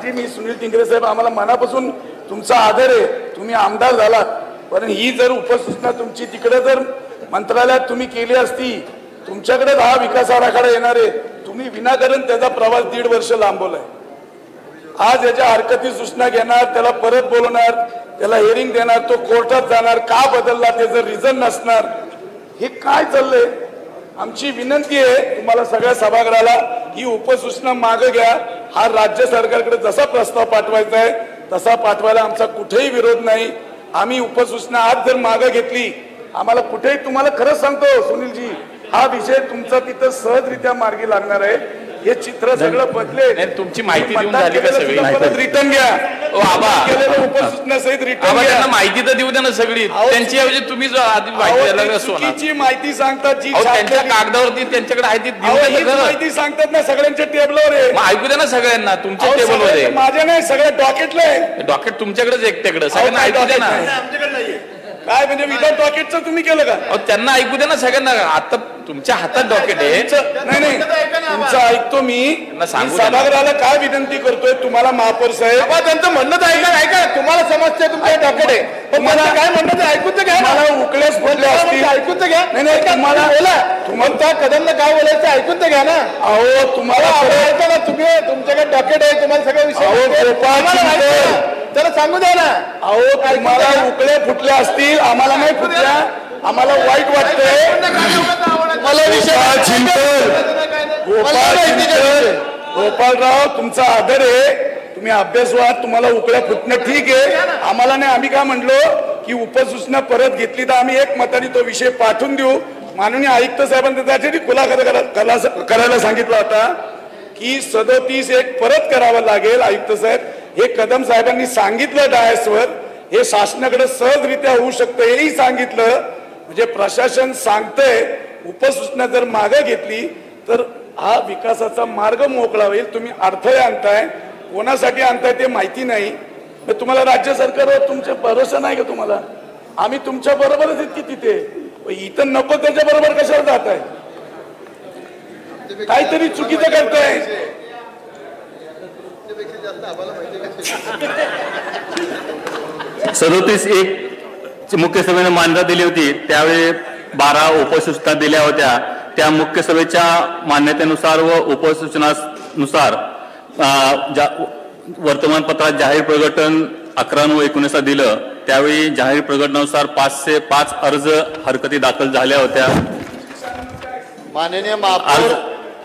मी सुनील टिंगरे साहेब आम्हाला मनापासून तुमचा आदर आहे, तुम्ही आमदार झालात, पण ही जर उपसूचना तुमची तिकडे जर मंत्रालयात तुम्ही केली असती, तुमच्याकडे हा विकास आराखडा येणार आहे, तुम्ही विनाकारण त्याचा प्रवास 1.5 वर्ष लांबवलाय. आज याच्या हरकती सूचना घेणार, त्याला परत बोलवणार, त्याला हिअरिंग देणार, तो कोर्टात जाणार, का बदलला त्याचं रिझन नसणार. हे काय चाललंय. आमची विनंती आहे तुम्हाला सगळ्या सभागृहाला, ही उपसूचना मागे घ्या. हा राज्य सरकारकडे जसा प्रस्ताव पाठवायचा आहे तसा पाठवायला आमचा कुठेही विरोध नाही. आम्ही उपसूचना आज जर मागे घेतली, आम्हाला कुठेही, तुम्हाला खरंच सांगतो सुनीलजी, हा विषय तुमचा तिथं सहजरित्या मार्गी लागणार आहे. हे चित्र सगळं बदले. तुमची माहिती देऊन झाली का सगळी, रिटर्न घ्या. उपसूचना सहित रिटर्न त्यांना माहिती तर देऊ द्या ना सगळी, त्यांची ऐवजी तुम्ही जो आधी चुकीची माहिती सांगतात जी त्यांच्या कागदावरती त्यांच्याकडे आहे ती माहिती सांगतात ना, सगळ्यांच्या टेबलवर आहे. ऐकू द्या ना सगळ्यांना, तुमच्या टेबलवर आहे. माझ्या नाही, सगळ्या डॉकेटला आहे. डॉकेट तुमच्याकडेच एकट्याकडे, सगळ्यांना ऐकू द्या ना. आमच्याकडे नाहीये. काय म्हणजे विदाउट डॉकेटचं तुम्ही केलं का. त्यांना ऐकू द्या ना सगळ्यांना. आता तुमच्या हातात डॉकेट आहे. नाही तुमचं ऐकतो मी. सभागृहाला काय विनंती करतोय तुम्हाला महापौर साहेब, त्यांचं म्हणणं तर ऐका. तुम्हाला समजते तुमच्या डॉकेट आहे, पण मला काय म्हणणं ते ऐकून तर घ्या. मला उकळेच पडले असतील, ऐकून तर घ्या. नाही तुम्हाला बोला, तुम्हाला कदमला काय बोलायचं ऐकून तर घ्या ना. अहो तुम्हाला आवडतं ना, तुम्ही तुमच्याकडे डॉकेट आहे, तुम्हाला सगळं विषय त्याला सांगू द्या ना. अहो तुम्हाला उकळे फुटले असतील, आम्हाला नाही फुटल्या, आम्हाला वाईट वाटतंय. गोपालराव तुमचा आदर आहे, तुम्ही अभ्यास व्हा, तुम्हाला उकळ्या फुटणं ठीक आहे, आम्हाला नाही. आम्ही काय म्हणलो की उपसूचना परत घेतली तर आम्ही एक मताने तो विषय पाठवून देऊ. माननीय आयुक्त साहेबांनी त्यासाठी खुलासा करायला सांगितला होता की 37 एक परत करावं लागेल. आयुक्त साहेब हे कदम साहेबांनी सांगितलं डायसवर, हे शासनाकडे सहजरित्या होऊ शकतं हेही सांगितलं. म्हणजे प्रशासन सांगतंय उपसूचना जर मागे घेतली तर हा विकासाचा मार्ग मोकळा होईल. तुम्ही अडथळे आणताय, कोणासाठी आणताय ते माहिती नाही. तुम्हाला राज्य सरकारवर तुमचा भरोसा नाही का तुम्हाला. आम्ही तुमच्या बरोबरच आहेत की तिथे, इथं नको त्याच्या बरोबर कशाला जात आहे. काहीतरी चुकीचं करताय. 37(1) मुख्य सभेने मान्यता दिली होती, त्यावेळी 12 उपसूचना दिल्या होत्या. त्या मुख्य सभेच्या मान्यतेनुसार व उपसूचनानुसार वर्तमानपत्रात जाहीर प्रकटन 11/9/19 दिलं. त्यावेळी जाहीर प्रकटनानुसार 505 अर्ज हरकती दाखल झाल्या होत्या. माननीय महापौर,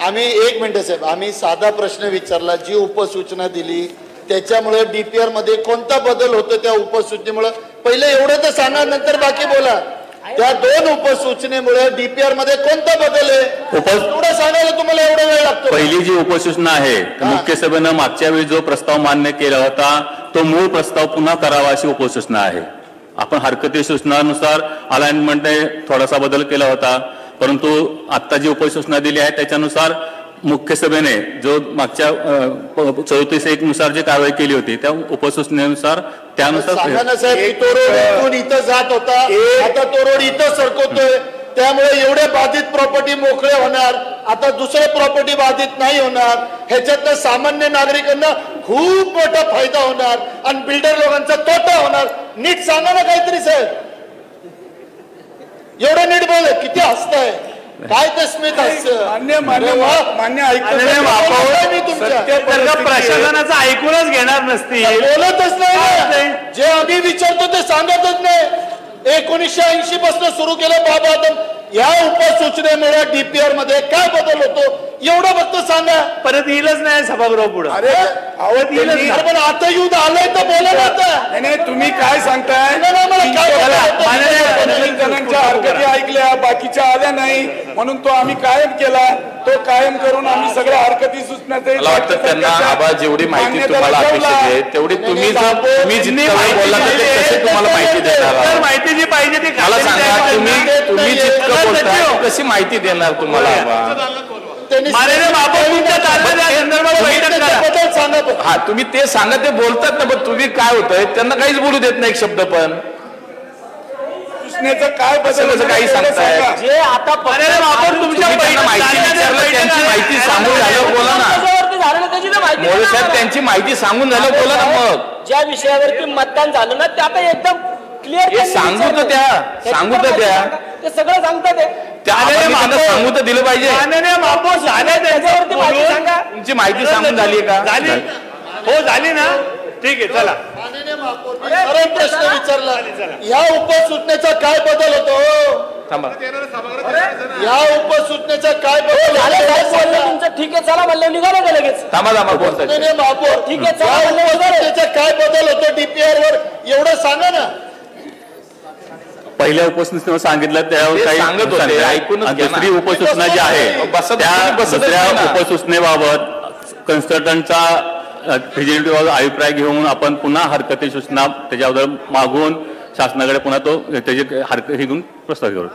आम्ही 1 मिनिट साहेब, आम्ही साधा प्रश्न विचारला. जी उपसूचना दिली त्याच्यामुळे डीपीआर मध्ये कोणता बदल होतो त्या उपसूचनेमुळे, पहिले एवढं तर सांगा, नंतर बाकी बोला. त्या 2 उपसूचनेमुळे डीपीआर मध्ये कोणता बदल आहे एवढं सांगायला तुम्हाला एवढा वेळ लागतो. पहिली जी उपसूचना आहे, मुख्य सभेनं मागच्या वेळी जो प्रस्ताव मान्य केला होता तो मूळ प्रस्ताव पुन्हा करावा अशी उपसूचना आहे. आपण हरकती सूचनानुसार अलाइनमेंटने थोडासा बदल केला होता, परंतु आता जी उपसूचना दिली आहे त्याच्यानुसार मुख्य सभेने जो मागच्या 34(1) नुसार जी कारवाई केली होती त्या उपसूचनेनुसार सांगा ना साहेब, तो रोड इथून इथं जात होता, आता तो रोड इथं सरकवतोय, त्यामुळे एवढे बाधित प्रॉपर्टी मोकळे होणार, आता दुसरे प्रॉपर्टी बाधित नाही होणार, ह्याच्यातनं सामान्य नागरिकांना खूप मोठा फायदा होणार आणि बिल्डर लोकांचा तोटा होणार. नीट सांगा ना काहीतरी साहेब, एवढं नीट बोल, किती हसताय, काय ते स्मित हास्य. मान्य प्रशासनाचं ऐकूनच घेणार नसतील, बोलतच नाही, जे आम्ही विचारतो ते सांगतच नाही. 1980 पासून सुरू केलं बाबा आदम, या उपसूचनेमुळे डीपीआर मध्ये काय बदल होतो एवढं फक्त सांगा. परत येईलच नाही सभागृह पुढे. अरे आवड येईलच, पण आता युद्ध आलंय तर बोला ना. आता नाही तुम्ही काय सांगताय, जणांच्या हरकती ऐकल्या, बाकीच्या आल्या नाही, म्हणून तो आम्ही कायम केला. तो कायम करून आम्ही सगळ्या हरकती सूचनाचे मला वाटतं त्यांना आबा जेवढी माहिती तुम्हाला अपेक्षित आहे तेवढी तुम्ही जितकी बोलला तसे तुम्हाला माहिती देणार. माहिती जी पाहिजे ती मला सांगा, तुम्ही जितकं बोलताय कशी माहिती देणार तुम्हाला आबा. हा तुम्ही ते सांगा, ते बोलतात ना, पण तुम्ही काय होतंय त्यांना काहीच बोलू देत नाही एक शब्द पण. काय बदल काही सांगताय, जे आता तुमच्या माहिती विचारलं, त्यांची माहिती सांगून झालं बोला ना. मोरे साहेब त्यांची माहिती सांगून झालं बोला ना. मग ज्या विषयावरती मतदान झालं ना ते आता एकदम क्लिअर सांगू तर द्या, ते सगळं सांगतात. सांगू तर दिलं पाहिजे. तुमची माहिती सांगून झाली का? हो झाली ना, ठीक आहे चला. प्रश्न विचारला, या उपसूचनेचा काय बदल होतो? थांबा, या उपसूचनेचा काय बदल तुमचं ठीक आहे चला म्हणलं निघालं का लगेच? थांबा बोलतो ठीक आहे चला, उपसूचनेचा काय बदल होतो डीपीआर वर एवढं सांगा ना. पहिल्या उपसूचनेवर सांगितलं त्यावर काही सांगत होते, ऐकूनच घ्या ना. दुसरी उपसूचना जी आहे त्या दुसऱ्या उपसूचनेबाबत कन्सल्टंटचा फिजिबिलिटी अभिप्राय घेऊन आपण पुन्हा हरकती सूचना त्याच्याबद्दल मागून शासनाकडे पुन्हा तो त्याची हरकत हे घेऊन प्रस्ताव करू.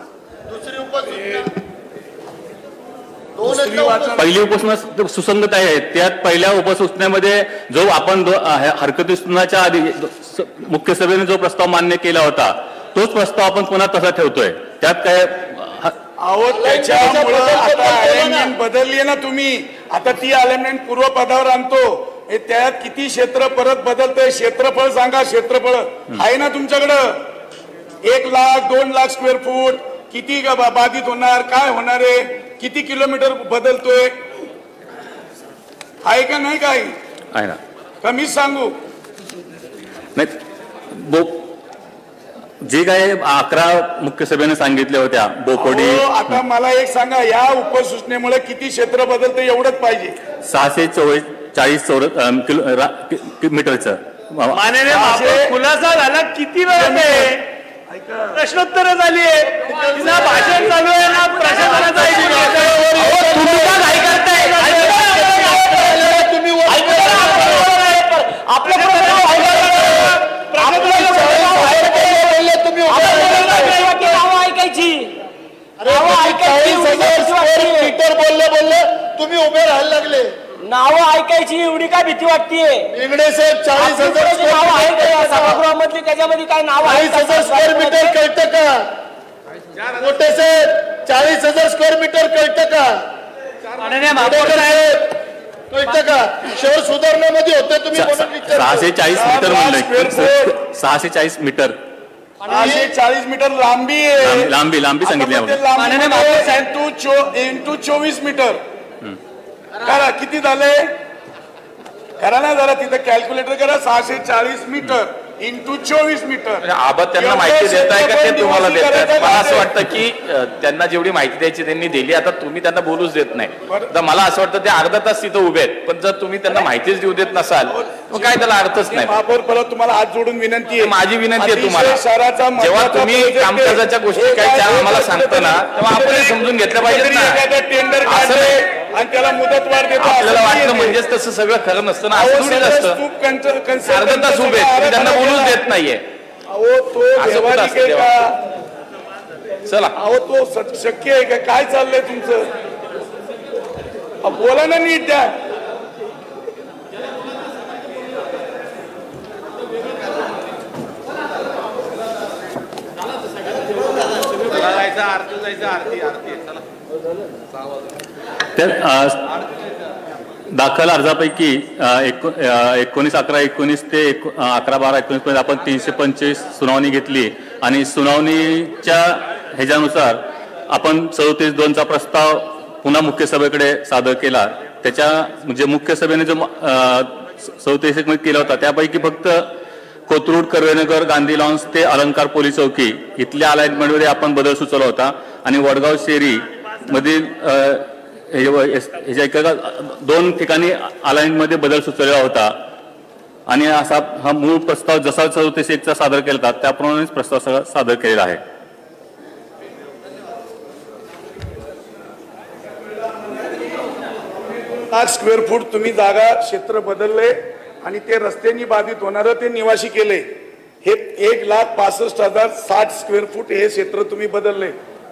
पहिली उपसूचना सुसंगत आहे, त्यात पहिल्या उपसूचनेमध्ये जो आपण हरकती सूचनाच्या आधी मुख्य सभेने जो प्रस्ताव मान्य केला होता तोच प्रस्ताव आपण पुन्हा तसा ठेवतोय. त्यात काय अलाइनमेंट बदलली ना तुम्ही, आता ती अलाइनमेंट पूर्वपदावर आणतो. त्यात किती क्षेत्र परत बदलतंय, क्षेत्रफळ सांगा. क्षेत्रफळ आहे ना तुमच्याकडं, 1 लाख 2 लाख स्क्वेअर फूट किती बाधित होणार, काय होणार आहे, किती किलोमीटर बदलतोय, आहे का नाही? काही आहे ना, कमीच सांगू नाही. जे काय 11 मुख्य सभेने सांगितल्या होत्या बोकोडी. आता मला एक सांगा, या उपसूचनेमुळे किती क्षेत्र बदलतं एवढंच पाहिजे. 640 मीटरचं खुलासा झाला. किती वेळ प्रश्नोत्तर झाली आहे, भाषण चालू आहे ना, प्रशासनाचं बोलले तुम्ही उभे राहायला लागले. नावं ऐकायची एवढी काय भीती वाटतेय? इंगडे साहेब 40,000 नाव आहे सभागृहामधली, त्याच्यामध्ये काय नाव आहे? 40,000 स्क्वेअर मीटर कळतं का? मोठे साहेब 40,000 स्क्वेअर मीटर कळतं का? कळतं का? शहर सुधारण्यामध्ये होते तुम्ही 640 मीटर म्हणलं, 640 मीटर 640 मीटर लांबी आहे. लांबी सांगितली इंटू 24 मीटर करा, किती झाले करा ना जरा, तिथं कॅल्क्युलेटर करा. 640 मीटर इंटू 24 मीटर. आबा त्यांना माहिती देत आहे का ते तुम्हाला देत आहे? मला असं वाटतं की त्यांना जेवढी माहिती द्यायची त्यांनी दिली, आता तुम्ही त्यांना बोलूच देत नाही. तर मला असं वाटतं ते अर्धा तास तिथं उभे आहेत, पण जर तुम्ही त्यांना माहितीच देऊ देत नसाल मग काय त्याला अर्थच नाही. परत तुम्हाला हात जोडून विनंती आहे, माझी विनंती आहे तुम्हाला, जेव्हा तुम्ही कामकाजाच्या गोष्टी काय त्या आम्हाला सांगता ना तेव्हा आपण समजून घेतलं पाहिजे ना. टेंडर आणि त्याला मुदतवाढ देतो आपल्याला वाटतं म्हणजेच तसं सगळं खरं नसतं ना, असं थोडी नसतं. अर्धा तास उभे आहेत, त्यांना बोलूच देत नाहीये. चला, अहो तो शक्य आहे का? काय चाललंय तुमचं? बोला ना नीट द्या. दाखल अर्जापैकी 19/11/19 ते 11/12/19 पर्यंत आपण 325 सुनावणी घेतली आणि सुनावणीच्या ह्याच्यानुसार आपण 37(2) चा प्रस्ताव पुन्हा मुख्य सभेकडे सादर केला. त्याच्या म्हणजे मुख्य सभेने जो 37 मध्ये केला होता त्यापैकी फक्त कोथरूड, कर्वेनगर, गांधी लॉन्स ते अलंकार पोलीस चौकी इथल्या अलाइनमेंटमध्ये आपण बदल सुचवला होता आणि वडगाव शेरी मधील ह्याच्या 2 ठिकाणी अलाइनमेंटमध्ये बदल सुचवलेला होता आणि असा हा मूळ प्रस्ताव जसा 37(1) चा सादर केला होता त्याप्रमाणेच प्रस्ताव सगळा सादर केलेला आहे. स्क्वेअर फूट तुम्ही जागा क्षेत्र बदलले आणि ते रस्त्यांनी बाधित होणार ते निवासी केले. हे 1,65,000 60 स्क्वेअर फूट हे क्षेत्र तुम्ही बदलले.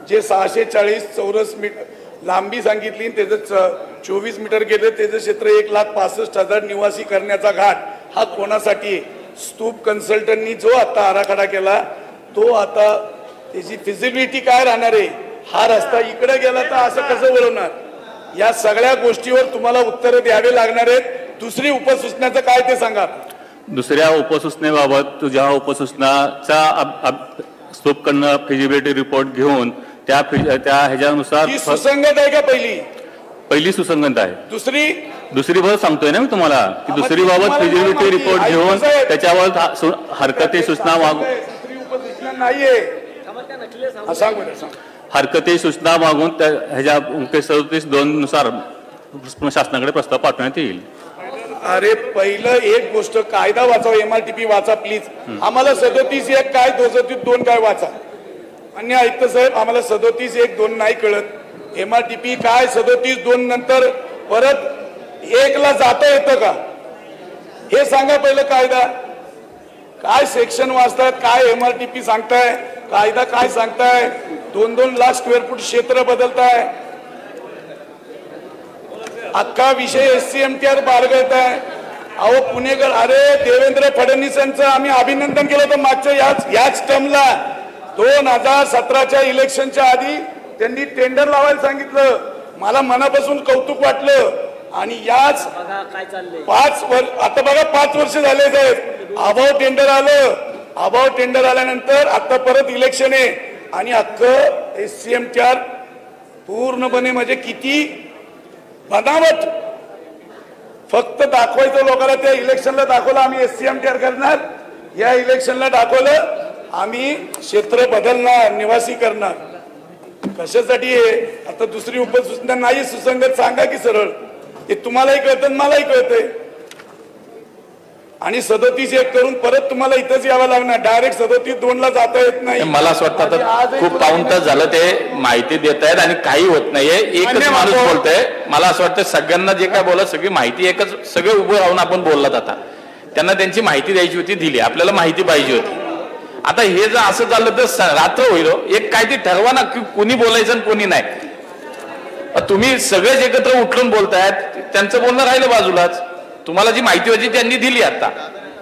जे 640 चौरस मीटर लांबी सांगितली त्याचं 24 मीटर गेलं त्याचं क्षेत्र 1,65,000 निवासी करण्याचा घाट हा कोणासाठी? स्तूप कन्सल्टंटनी जो आता आराखडा केला तो आता त्याची फिजिबिलिटी काय राहणार आहे? हा रस्ता इकडे गेला तर असं कसं वळवणार? या सगळ्या गोष्टीवर तुम्हाला उत्तर द्यावे लागणार आहेत. दुसरी उपसूचनाचं काय ते सांगा. दुसऱ्या उपसूचनेबाबत तुझ्या उपसूचनाचा स्तूपकडनं फिजिबिलिटी रिपोर्ट घेऊन त्या ह्याच्यानुसार सुसंगत आहे का? पहिली सुसंगत आहे. दुसरी बाबत सांगतोय ना मी तुम्हाला की दुसरी बाबत फिजिबिलिटी रिपोर्ट घेऊन त्याच्यावर हरकती सूचना नाहीये हरकती सूचना मागून ह्याच्या 37(2) नुसार शासनाकडे प्रस्ताव पाठवण्यात येईल. अरे पहिलं एक गोष्ट कायदा वाचावा. MRTP वाचा प्लीज. आम्हाला 37(1) काय 37(2) काय वाचा. अन्य आयुक्त साहेब आम्हाला 37(1) 2 नाही कळत. MRTP काय 37(2) नंतर परत 1 ला जाता येतं का हे सांगा. पहिलं कायदा काय सेक्शन वाचतायत, काय MRTP सांगताय, कायदा काय सांगताय. 2-2 लाख स्क्वेअर फूट क्षेत्र बदलताय. अख्खा विषय SCMTR बाळगताय. अहो पुणेकर, अरे देवेंद्र फडणवीसांचं आम्ही अभिनंदन केलं होतं मागच्या याच टर्मला 2017च्या इलेक्शनच्या आधी त्यांनी टेंडर लावायला सांगितलं. मला मनापासून कौतुक वाटलं. आणि याच 5 वर्ष आता बघा 5 वर्ष झाले साहेब. अभाव टेंडर आलं. अभाव टेंडर आल्यानंतर आता परत इलेक्शन आहे आणि अख्खं SCMTR पूर्णपणे म्हणजे किती बनावट. फक्त दाखवायचं लोकांना. त्या इलेक्शनला दाखवलं आम्ही SCMTR करणार, या इलेक्शनला दाखवलं आम्ही क्षेत्र बदलणार, निवासी करणार. कशासाठी आहे? आता दुसरी उपसूचना नाही सुसंगत सांगा की सरळ. ते तुम्हालाही कळतं मलाही कळतंय. आणि 37(1) करून परत तुम्हाला इथंच यावं लागणार. डायरेक्ट 37(2) ला जाता येत नाही. मला असं वाटतं आता खूप पाऊण तास झालं ते माहिती देत आहेत आणि काही होत नाहीये. एकच माणूस बोलतोय. मला असं वाटतं सगळ्यांना जे काय बोला सगळी माहिती एकच सगळे उभं राहून आपण बोललात. आता त्यांना त्यांची माहिती द्यायची होती, दिली. आपल्याला माहिती पाहिजे होती. आता हे जर असं चाललं तर रात्र होईल. एक काय ते ठरवा ना की कोणी बोलायचं आणि कोणी नाही. तुम्ही सगळेच एकत्र उठून बोलतायत, त्यांचं बोलणं राहिलं बाजूलाच. तुम्हाला जी माहिती होती त्यांनी दिली. आता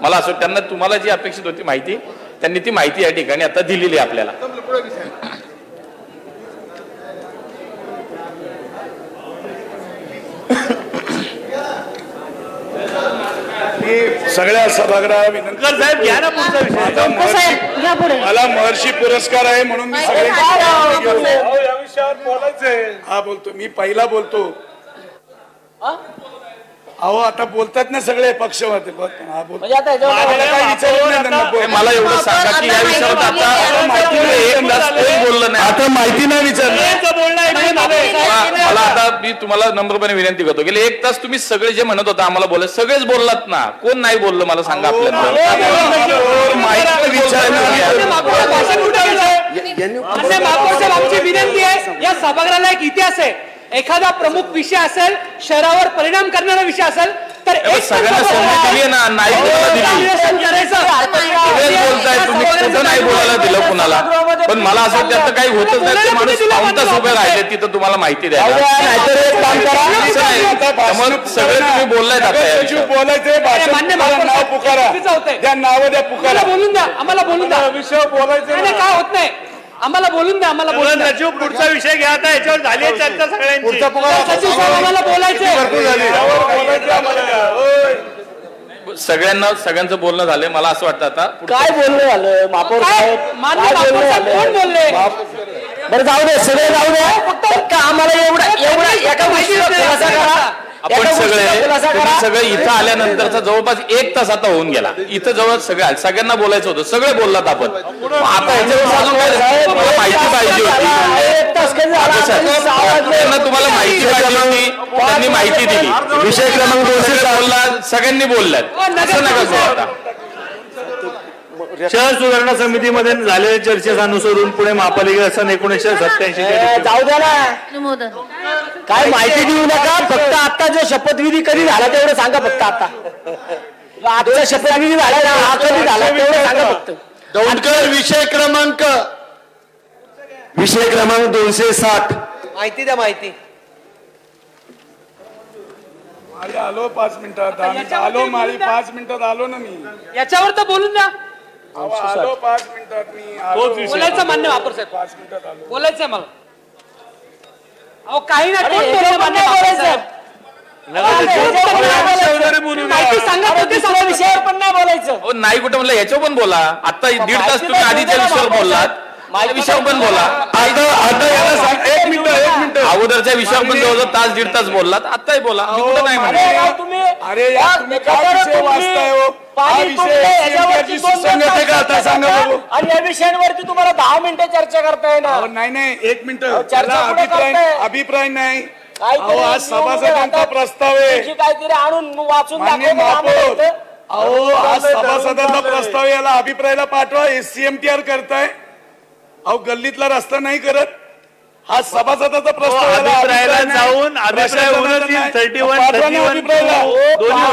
मला असं त्यांना तुम्हाला जी अपेक्षित होती माहिती त्यांनी ती माहिती या ठिकाणी आता दिलेली आपल्याला. सगळ्या सभागृहाला विनंती साहेब घ्या ना पुढचा विषय. मला महर्षी पुरस्कार आहे म्हणून मी सगळे या विषयावर बोलायचंय. हा बोलतो मी पहिला बोलतो. अहो आता बोलतात ना सगळे पक्षवादी. मला एवढं सांगा की या विषयावर आता बोललं नाही. आता माहिती नाही विचारलं. मला आता मी तुम्हाला नम्रपणे विनंती करतो गेले 1 तास तुम्ही सगळे जे म्हणत होता आम्हाला बोलायचं सगळेच बोललात ना. कोण नाही बोललं मला सांगा. आपल्याला आमची विनंती आहे. या सभागृहाला एक इतिहास आहे. एखादा प्रमुख विषय असेल, शहरावर परिणाम करणारा विषय असेल तर सगळ्यांना संधी दिली ना. नाही बोलताय तुम्ही, कुठं नाही बोलायला दिलं कुणाला. पण मला असं त्यात काही होतच नाही. ते माणूस पाऊण तास उभे राहिले तिथं तुम्हाला माहिती द्यायला. त्यामुळे सगळे तुम्ही बोललायत आता या सचिव बोलायचे भाषण मान्य तुम्हाला महापौर नाव साहेब, पुकारा चुकीचं होतंय. द्या नाव द्या पुकारा आम्हाला बोलून द्या, आम्हाला बोलून द्या. विषय बोलायचे नाही, काय होत नाही, आम्हाला बोलून द्या, आम्हाला बोलून द्या. सचिव पुढचा विषय घ्या आता, याच्यावर झाली आहे चर्चा सगळ्यांची. सचिव साहेब आम्हाला बोलायचे. सगळ्यांचं बोलणं झालंय. मला असं वाटतं आता काय बोलणं झालं महापौर साहेब? मान्य काय महापौर बोलणं साहेब झालं? कोण बोलले? बरं जाऊ दे, सगळे जाऊ द्या. फक्त आम्हाला एवढा एका गोष्टीचा खुलासा करा. आपण तुम्ही सगळे इथं आल्यानंतरचा जवळपास 1 तास आता होऊन गेला. इथं जवळ सगळ्यांना बोलायचं होतं, सगळे बोललात आपण. आता ह्याच्यावर अजून काय मला माहिती पाहिजे होती. त्यांना तुम्हाला माहिती पाहिजे होती, त्यांनी माहिती दिली. विषय क्रमांक 200 बोलला, सगळ्यांनी बोलल्यात. असं नका करू आता. शहर सुधारणा समितीमध्ये झालेल्या चर्चेस अनुसरून पुणे महापालिका सन 1987 जाऊ द्या ना, काय माहिती देऊ नका. फक्त आता जो शपथविधी कधी झाला तेवढं सांगा. फक्त आता शपथविधी झाला ना, हा कधी झाला तेवढं सांगा फक्त. दौंडकर विषय क्रमांक 260. माहिती द्या, माहिती. आलो 5 मिनिटात आलो, माळी 5 मिनिटात आलो ना मी. याच्यावर तर बोलून द्या. आलो 5 मिनिटात मी. बोलायचं मान्य महापौर साहेब, 5 मिनिटात आलो. बोलायचंय मला. अहो काही नाही, कोण अरे, बोललं मान्य महापौर साहेब? माहिती सांगा, कोणते सांगा, विषयावर पण नाही बोलायचं. नाही कुठं म्हणलं, याच्यावर पण बोला. आता 1.5 तास तुम्ही आधीच्या विषयावर बोललात, माझ्या विषयावर पण बोला. आता 1 मिनिट अगोदरच्या विषयावर पण जवळजवळ 1.5 तास बोललात. आताही बोला. मी कुठं नाही म्हणलं. अरे यार, तुम्ही काय विषय वाचताय हो? हा विषय SCMT सुसंगत आहे का आता सांगा बघू. आणि या विषयांवरती तुम्हाला 10 मिनिटं चर्चा करताय ना. नाही 1 मिनिट. चर्चा पुढे करताय. अभिप्राय नाही. काहीतरी आज सभासदांचा प्रस्ताव आहे. काहीतरी आणून वाचून मान्य महापौर, अहो आज सभासदांचा प्रस्ताव याला अभिप्रायाला पाठवा. SCMTR करताय. अहो गल्लीतला रस्ता नाही करत. हा सभासदाचा प्रस्ताव अभिप्रायाला जाऊन अभिप्राय होऊनच येईल. 31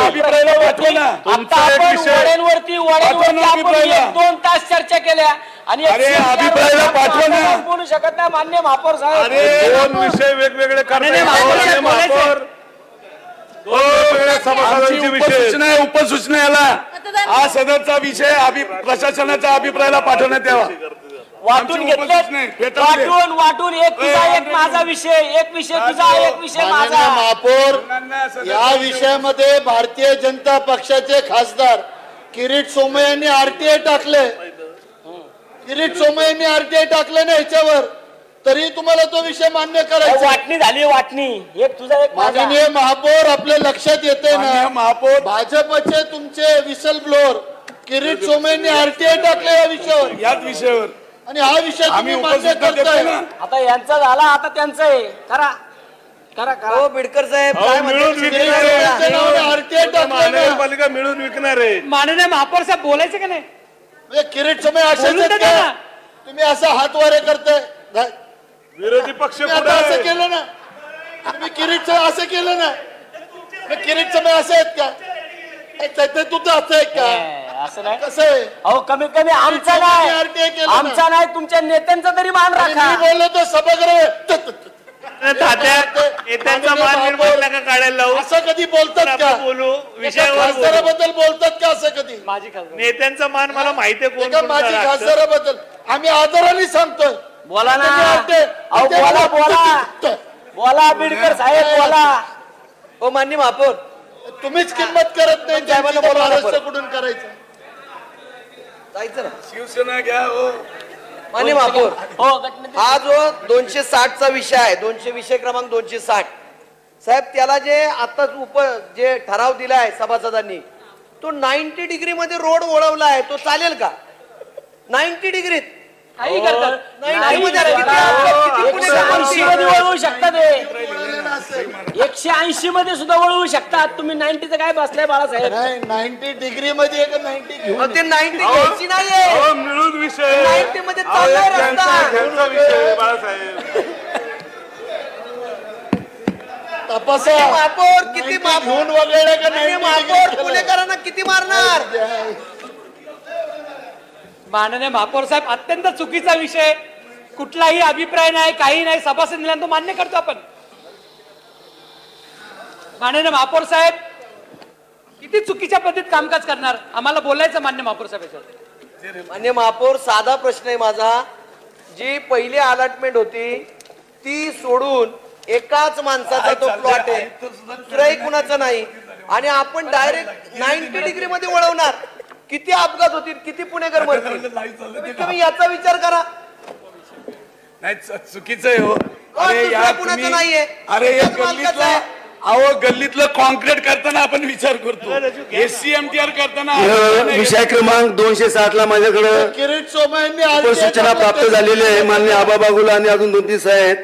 अभिप्रायाला पाठवा ना. आता आपण वड्यांवरती 1-2 तास चर्चा केल्या आणि अभिप्रायाला पाठवा ना. बोलू शकत नाही मान्य महापौर साहेब. अरे 2 विषय वेगवेगळे करताय. उपसूचना उपसूचना याला हा सदरचा विषय प्रशासनाच्या अभिप्रायाला पाठवण्यात यावा. वाटून घेतले, वाटून एक तुझा एक माझा विषय, एक विषय तुझा एक विषय माझा. महापौर, या विषयामध्ये भारतीय जनता पक्षाचे खासदार किरीट सोमय्या यांनी RTI टाकले. किरीट सोमय्या यांनी RTI टाकले ना ह्याच्यावर, तरी तुम्हाला तो विषय मान्य करायचा. वाटणी झाली, वाटणी एक तुझा एक माझा. माननीय महापौर, आपल्या लक्षात येते ना महापौर, भाजपचे तुमचे विसल ब्लोअर किरीट सोमय्या यांनी RTI टाकले या विषयावर, याच विषयावर. आणि हा विषय आम्ही तुम्ही मान्य करताय. आता यांचा झाला, आता त्यांचं आहे. करा करा करा. हो बिडकर साहेब, काय महानगरपालिका मिळून विकणार आहे. माननीय महापौर साहेब बोलायचं का नाही? म्हणजे किरीट सोमय्या असेच का? तुम्ही असा हात वारे करताय. विरोधी पक्ष असं केलं ना, तुम्ही किरीट असं केलं ना, किरीट सोमय्या असे आहेत का? तुझं असं आहे का? असं नाही. कसं आहे? अहो कमीत कमी आमचा नाही, तुमच्या नेत्यांचा तरी मान राखा. बोललो तो सभागृह नेत्यांचा मान निर्माण नका काढायला लावू. असं कधी बोलतात का? बोलू विषयावर खासदाराबद्दल बोलतात का असं कधी? नेत्यांचा मान मला माहिती आहे कोण माझी खासदाराबद्दल आम्ही आदराने सांगतोय. बोला ना, बोला बोला बोला बिडकर साहेब बोला. हो मान्य महापौर, तुम्हीच किंमत करत नाही. महाराष्ट्र कुठून करायचं? जायचं ना. शिवसेना घ्या हो मान्य महापौर, हा जो 260चा विषय आहे, विषय क्रमांक 260 साहेब, त्याला जे आता जे ठराव दिलाय सभासदांनी, तो 90 डिग्री मध्ये रोड वळवला आहे. तो चालेल का? 90 डिग्रीत काही करतात. 90 मध्ये 180 मध्ये वळवू शकतात. 180 मध्ये सुद्धा वळवू शकतात. तुम्ही 90चं काय बसलाय बाळासाहेब? 90 डिग्री मध्ये 90 घेऊन ते 90 घ्यायची नाहीये. मिळून विषय 90 मध्ये चाललाय रस्ता. विषय बाळासाहेब. तपासा महापौर किती घेऊन वगैरे का नाही? महापौर पुणेकरांना किती मारणार? माननीय महापौर साहेब, अत्यंत चुकीचा विषय. कुठलाही अभिप्राय नाही, काही नाही. सभासद तो मान्य करतो आपण. माननीय महापौर साहेब किती चुकीच्या पद्धतीत कामकाज करणार आम्हाला बोलायचं मान्य महापौर साहेब याच्यावर. मान्य महापौर साधा प्रश्न आहे माझा. जी पहिली अलॉटमेंट होती ती सोडून एकाच माणसाचा तो प्लॉट आहे, दुसराही कुणाचा नाही, आणि आपण डायरेक्ट 90 डिग्री मध्ये वळवणार. किती अपघात होतील, किती पुणेकर मरतील, तुम्ही याचा विचार करा. नाही चुकीचं आहे हो. अरे दुसरा यार कुणाचा तुम्ही- नाहीये, अरे एकाच गल्लीतला मालकाचा आहे. अहो गल्लीतलं कॉन्क्रीट करताना आपण विचार करतो, SCMTR करताना विषय क्रमांक 260 ला माझ्याकडे किरीट सोमा यांनी सूचना प्राप्त झालेली आहे. मान्य आबा बागुल आणि अजून 2-3 आहेत.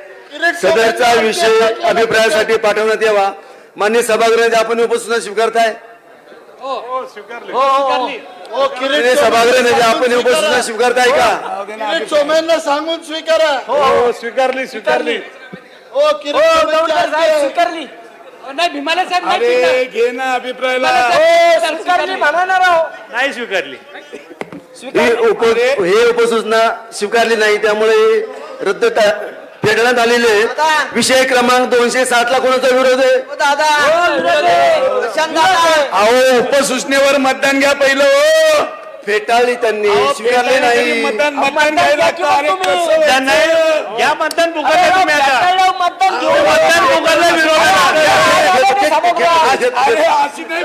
सदरचा विषय अभिप्रायासाठी पाठवण्यात यावा. मान्य सभागृहात आपण उपसूचना स्वीकारताय. सभागृह आपण उपसूचना स्वीकारताय का? किरीट सोमय्यांना सांगून स्वीकारा. हो स्वीकारली स्वीकारली. हो स्वीकारली नाही भीमाला साहेब नाही अरे स्वीकारली. घे ना अभिप्रायाला. स्वीकारली म्हणा ना राव. नाही स्वीकारली. हे उपसूचना स्वीकारली नाही, त्यामुळे रद्द फेडण्यात आलेले आहे. विषय क्रमांक 260 ला कोणाचा विरोध आहे? दादा अहो उपसूचनेवर मतदान घ्या पहिलं हो. फेटाळली त्यांनी, स्वीकारले नाही. मतदान घ्यायला लागतं. अरे कसं नाही या मतदान पुकारलं तुम्ही आता. मतदान घेऊ. मतदान पुकारलं विरोधात. अरे अशी नाही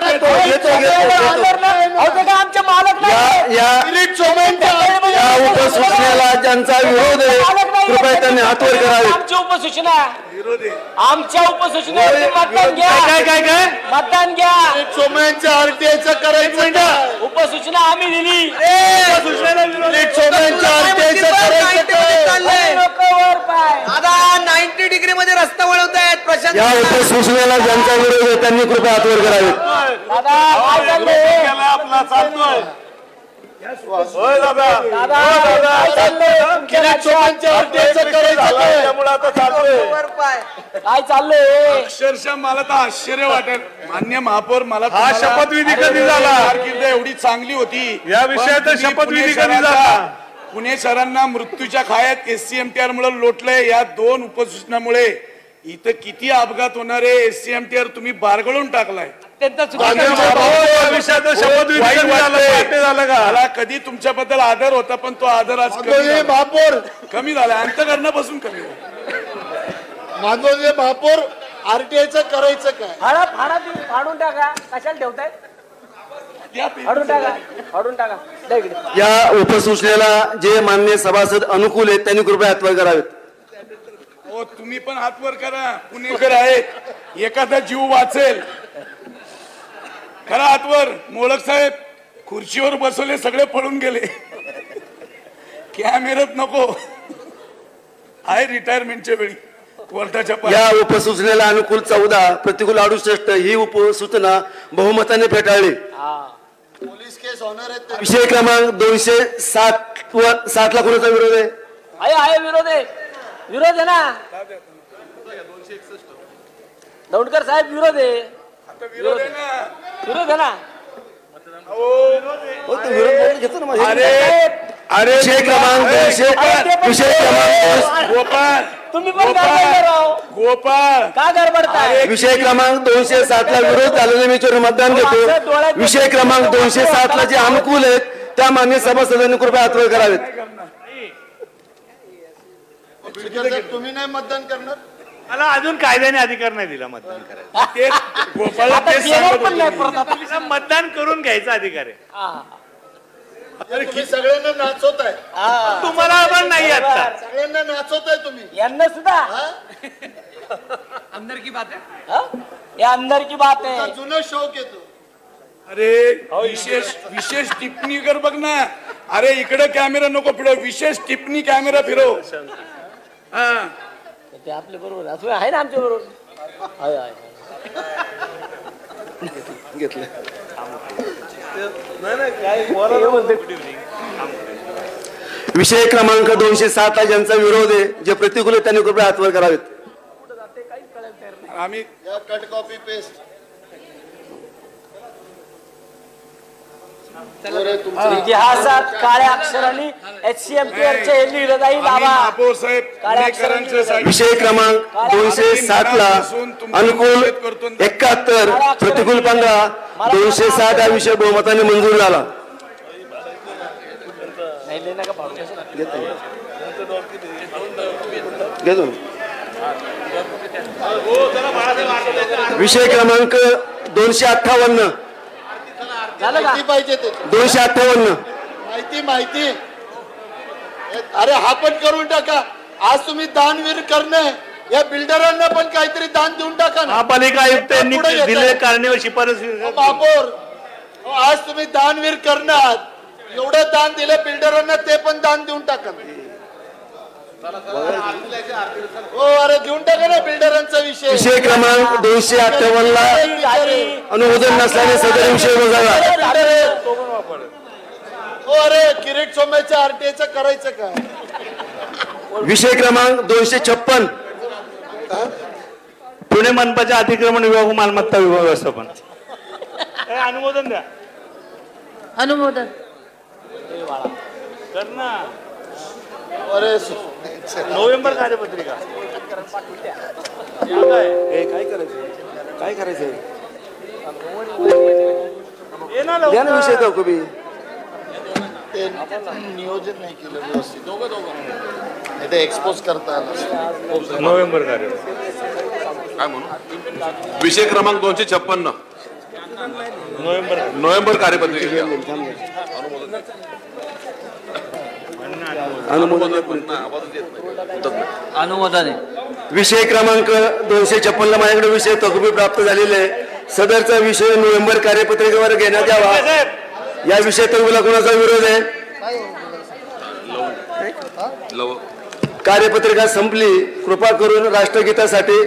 आमचे मालक नाही. या उपसूचनेला ज्यांचा विरोध आहे कृपया त्यांनी हातवर करावे. आमची उपसूचना आमच्या उपसूचनेवर मतदान घ्या. काय काय काय मतदान घ्या. सोमय्यांच्या RTIचं करायचं. उपसूचना आम्ही दिली. सोमय्यांच्या RTIचं करायचं. दादा 90 डिग्री मध्ये रस्ता वळवतायत. प्रशांत या उपसूचनेला ज्यांचा विरोध आहे त्यांनी कृपया हातवर करावे. दादा काय चाललंय? आपला चालतोय. काय चाललंय? अक्षरशः मला तर आश्चर्य वाटेल. मान्य महापौर मला हा शपथविधी कधी झाला? कारकीर्द एवढी चांगली होती. या विषयाचा शपथविधी कधी झाला? पुणे शहरांना मृत्यूच्या खायात SCMTR मुळे लोटलंय. या 2 उपसूचनामुळे इथं किती अपघात होणार आहे. SCMTR तुम्ही बारगळून टाकलाय. मला कधी तुमच्याबद्दल आदर होता, पण तो आदर आज कमी झाला. अंतकरणापासून कमी झाला. माननीय महापौर RTIचं करायचं काय? फाडून टाका. कशाला ठेवताय? फाडून टाका. फाडून टाका. द्या इकडे. या उपसूचनेला जे मान्य सभासद अनुकूल आहेत त्यांनी कृपया हातवर करावेत. हो तुम्ही पण हातवर करा. पुणेकर आहेत, एखादा जीव वाचेल. करा हातवर. मोळक साहेब खुर्चीवर बसवले, सगळे पळून गेले. कॅमेऱ्यात नको आहे. रिटायरमेंटच्या वेळी कोर्टाच्या या उपसूचनेला अनुकूल 14, प्रतिकूल 68 ही उपसूचना बहुमताने फेटाळली. पोलीस केस होणार आहेत. विषय क्रमांक 207 ला कोणाचा विरोध आहे? आहे विरोध आहे. विरोध आहे ना दौंडकर साहेब? विरोध आहे. विरोध आहे ना. अरे विषय क्रमांक 200 गोपाळ तुम्ही पण गोपाळ का गडबडताय? विषय क्रमांक 207 ला विरोध झालेले मी मतदान देतो. विषय क्रमांक 207 ला जे अनुकूल आहेत त्या मान्य सभासदांनी कृपया हातवर करावेत. तुम्ही नाही मतदान करणार? मला अजून कायद्याने अधिकार नाही दिला मतदान करायचा. ते गोपाळला तेच सांगत होते. मतदान करून घ्यायचा अधिकार आहे. तुम्ही सगळ्यांना नाचवताय. तुम्हाला पण नाही आता. सगळ्यांना नाचवताय तुम्ही. यांना सुद्धा अंदर की बात है. हे अंदर की बात आहे. जुना शौक येतो. अरे विशेष टिप्पणी कर बघ ना. अरे इकडे कॅमेरा नको फिरव, विशेष टिप्पणी कॅमेरा फिरव. ते आपल्या बरोबर आहे ना, आमच्या बरोबर घेतलं. विषय क्रमांक 207 ला ज्यांचा विरोध आहे, जे प्रतिकूल आहे त्यांनी कृपया हातवर करावेत. आम्ही कट कॉपी पेस्ट इतिहासात काळ्या अक्षरांनी HCM केअरचे हे लिहिलं जाईल बाबा. काळ्या अक्षरांनी विषय क्रमांक 207 ला अनुकूल 71, प्रतिकूल 15, 207 हा विषय बहुमताने मंजूर झाला. विषय क्रमांक 258 माहिती पाहिजे ते 258 माहिती अरे हा पण करून टाका. आज तुम्ही दानवीर करणे या बिल्डरांना पण काहीतरी दान देऊन टाका ना. महापालिका आयुक्तांनी दिले कारणे शिफारस. महापौर आज तुम्ही दानवीर करणार एवढं दान दिलं बिल्डरांना ते पण दान देऊन टाका. हो अरे देऊन टाका ना बिल्डरांचा विषय. विषय क्रमांक 258 ला अनुमोदन नसल्याने सदर विषय वगळला. हो अरे किरीट सोम्याच्या RTI करायचं काय. विषय क्रमांक 256 पुणे मनपाच्या अतिक्रमण विभाग मालमत्ता विभाग व्यवस्थापन. अनुमोदन द्या. अनुमोदन कर ना. अरे नोव्हेंबर कार्यपत्रिका काय करायचं विषय कबी नियोजन नाही केलं व्यवस्थित. एक्सपोज करता आलं. नोव्हेंबर कार्य काय म्हणू. विषय क्रमांक 256 नोव्हेंबर कार्यपत्रिका अनुमोदन. विषय क्रमांक 256 ला माझ्याकडे विषय तकबी प्राप्त झालेले आहे. सदरचा विषय नोव्हेंबर कार्यपत्रिकेवर घेण्यात यावा. या विषय तकबीला कोणाचा विरोध आहे. कार्यपत्रिका संपली. कृपा करून राष्ट्रगीतासाठी